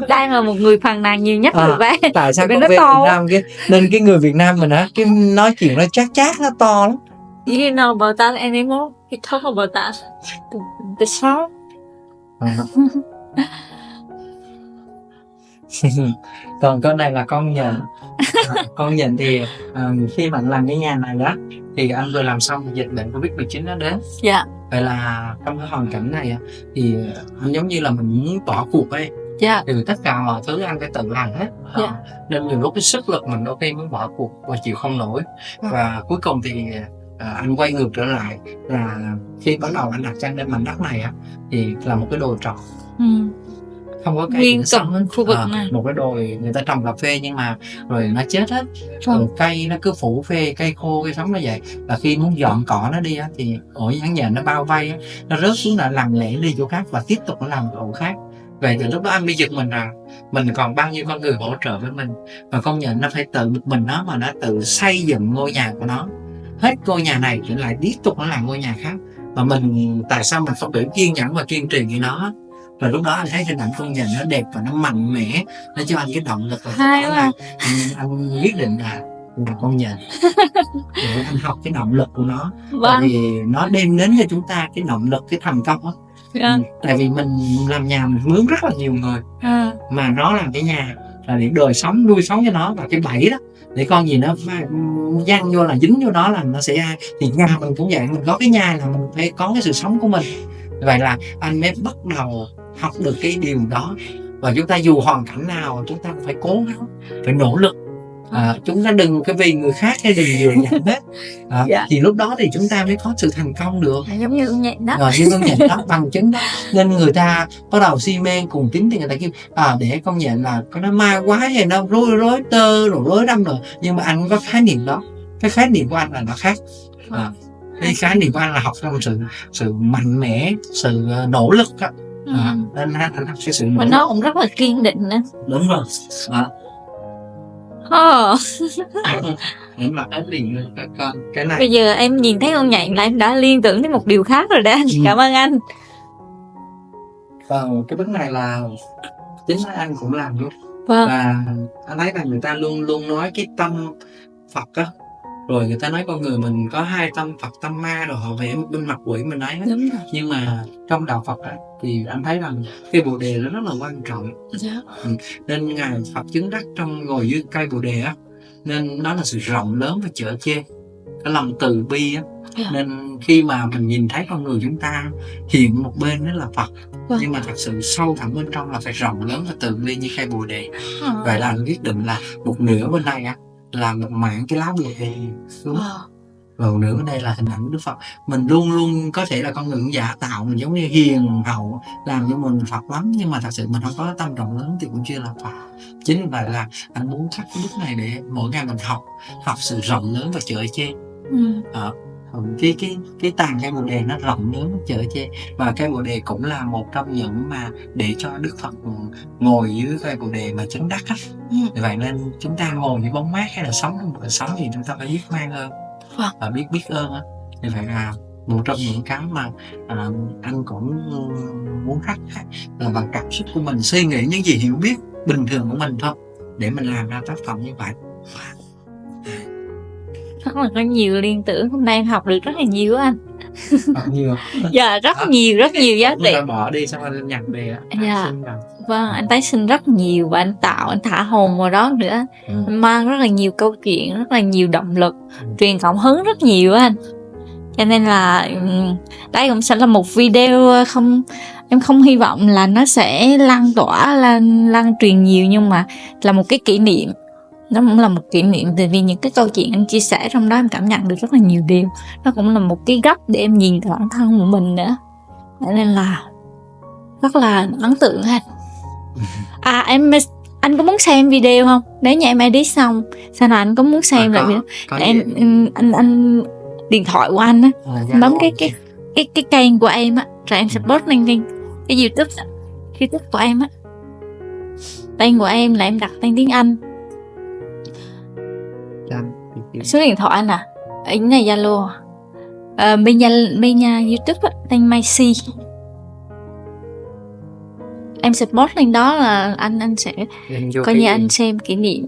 Đang là một người phàn nàn nhiều nhất rồi bé. Tại sao con ve Việt Nam nên cái người Việt Nam mình cái nói chuyện nó chát nó to lắm. You know about that anymore? You talk about that. The sound. Còn con này là con nhện. Con nhện thì khi bạn làm cái nhà này đó thì anh vừa làm xong dịch bệnh Covid-19 nó đến. Dạ. Vậy là trong cái hoàn cảnh này thì anh giống như là mình muốn bỏ cuộc ấy. Dạ. Thì tất cả mọi thứ anh phải tự làm hết. Nên nhiều lúc cái sức lực mình đôi khi muốn bỏ cuộc và chịu không nổi. Và cuối cùng thì anh quay ngược trở lại là khi bắt đầu anh đặt chân lên mảnh đất này thì là một cái đồi trọc. Không có cây sống khu vực này. Một cái đồi người ta trồng cà phê nhưng mà rồi nó chết hết. Cây nó cứ phủ phê, cây khô cây sống nó vậy. Là khi muốn dọn cỏ nó đi thì ổ nhãn nhện nó bao vây nó rớt xuống là lặng lẽ đi chỗ khác và tiếp tục nó làm ổ khác. Vậy thì lúc đó anh mới giật mình rằng mình còn bao nhiêu con người hỗ trợ với mình, và công nhận nó phải tự một mình nó mà nó tự xây dựng ngôi nhà của nó. Hết ngôi nhà này thì lại tiếp tục nó làm ngôi nhà khác. Và mình tại sao mình không thể kiên nhẫn và kiên trì với nó. Và lúc đó anh thấy hình ảnh con nhện nó đẹp và nó mạnh mẽ, nó cho anh cái động lực. Anh quyết định là con nhện để anh học cái động lực của nó. Tại vì nó đem đến cho chúng ta cái động lực, cái thành công Dạ. Tại vì mình làm nhà mình mướn rất là nhiều người, mà nó làm cái nhà là để đời sống nuôi sống cho nó, và cái bẫy đó để con gì nó văng vô là dính vô đó là nó sẽ ai. Thì nhà mình cũng vậy, mình có cái nhà là mình phải có cái sự sống của mình. Vậy là anh mới bắt đầu học được cái điều đó, và chúng ta dù hoàn cảnh nào chúng ta phải cố gắng, phải nỗ lực. Chúng ta đừng cái vì người khác hay đừng dựa dẫm hết. Dạ. Thì lúc đó thì chúng ta mới có sự thành công được. Giống như con nhện đó. Rồi như con nhện đó, bằng chứng đó. Nên người ta bắt đầu si mê cuồng tín thì người ta kêu để con nhện là có nó ma quái hay nó rối tơ rồi rối rắm rồi. Nhưng mà anh không có khái niệm đó. Cái khái niệm của anh là nó khác. Cái khái niệm của anh là học trong sự mạnh mẽ, sự nỗ lực đó. Nên anh học cái sự nỗ Mà lực. nó cũng rất là kiên định nữa. Đúng rồi. Em mặc hết liền luôn các con. Cái này Bây giờ em nhìn thấy con nhện là em đã liên tưởng đến một điều khác rồi đó anh. Cảm ơn anh. cái bức này là chính là anh cũng làm luôn. Vâng. Và anh thấy là người ta luôn luôn nói cái tâm Phật á, rồi người ta nói con người mình có hai tâm Phật tâm ma, rồi họ vẽ bên mặt quỷ mình ấy hết. Đúng rồi. Nhưng mà trong đạo Phật á, thì anh thấy rằng cái bồ đề nó rất là quan trọng. Dạ. Nên ngài Phật chứng đắc trong ngồi dưới cây bồ đề á, nên đó là sự rộng lớn và chở che, cái lòng từ bi á. Nên khi mà mình nhìn thấy con người chúng ta hiện một bên đó là Phật, nhưng mà thật sự sâu thẳm bên trong là phải rộng lớn và từ bi như cây bồ đề. Vậy là anh quyết định là một nửa bên này á là một mảng cái lá bồ đề xuống, và một nửa bên đây là hình ảnh Đức Phật. Mình luôn luôn có thể là con người giả tạo, mình giống như hiền hậu làm cho mình Phật lắm, nhưng mà thật sự mình không có tâm rộng lớn thì cũng chưa là Phật. Chính vì vậy là anh muốn khắc cái bức này để mỗi ngày mình học sự rộng lớn và chở che. Cái tàn cây bồ đề nó rộng lớn chở che, và cây bồ đề cũng là một trong những mà để cho Đức Phật ngồi dưới cây bồ đề mà chứng đắc á. Vậy nên chúng ta ngồi dưới bóng mát hay là sống trong cuộc sống thì chúng ta phải biết mang ơn và biết ơn á. Thì vậy là một trong những cái mà anh cũng muốn khắc là bằng cảm xúc của mình, suy nghĩ những gì hiểu biết bình thường của mình thôi để mình làm ra tác phẩm như vậy. Rất là có nhiều liên tưởng, hôm nay em học được rất là nhiều anh. Học nhiều. Dạ, rất nhiều giá trị. Bỏ đi xong rồi nhặt về á. Dạ. Vâng, anh tái sinh rất nhiều và anh thả hồn vào đó nữa. Anh mang rất là nhiều câu chuyện, rất là nhiều động lực, truyền cảm hứng rất nhiều anh. Cho nên là đây cũng sẽ là một video em không hy vọng là nó sẽ lan tỏa, lan truyền nhiều, nhưng mà là một cái kỷ niệm. Nó cũng là một kỷ niệm, tại vì những cái câu chuyện anh chia sẻ trong đó em cảm nhận được rất là nhiều điều. Nó cũng là một cái góc để em nhìn bản thân của mình nữa. Nên là rất là ấn tượng anh. Anh có muốn xem video không? Nếu như em edit xong, sau này anh có muốn xem lại video. Anh điện thoại của anh á, bấm cái kênh của em á, rồi em sẽ post lên cái YouTube của em á. Tên của em là em đặt tên tiếng Anh. Số điện thoại anh ở này Zalo. Bên nhà YouTube á, tên Macy. Em sẽ post lên đó là anh sẽ coi như anh xem kỷ niệm.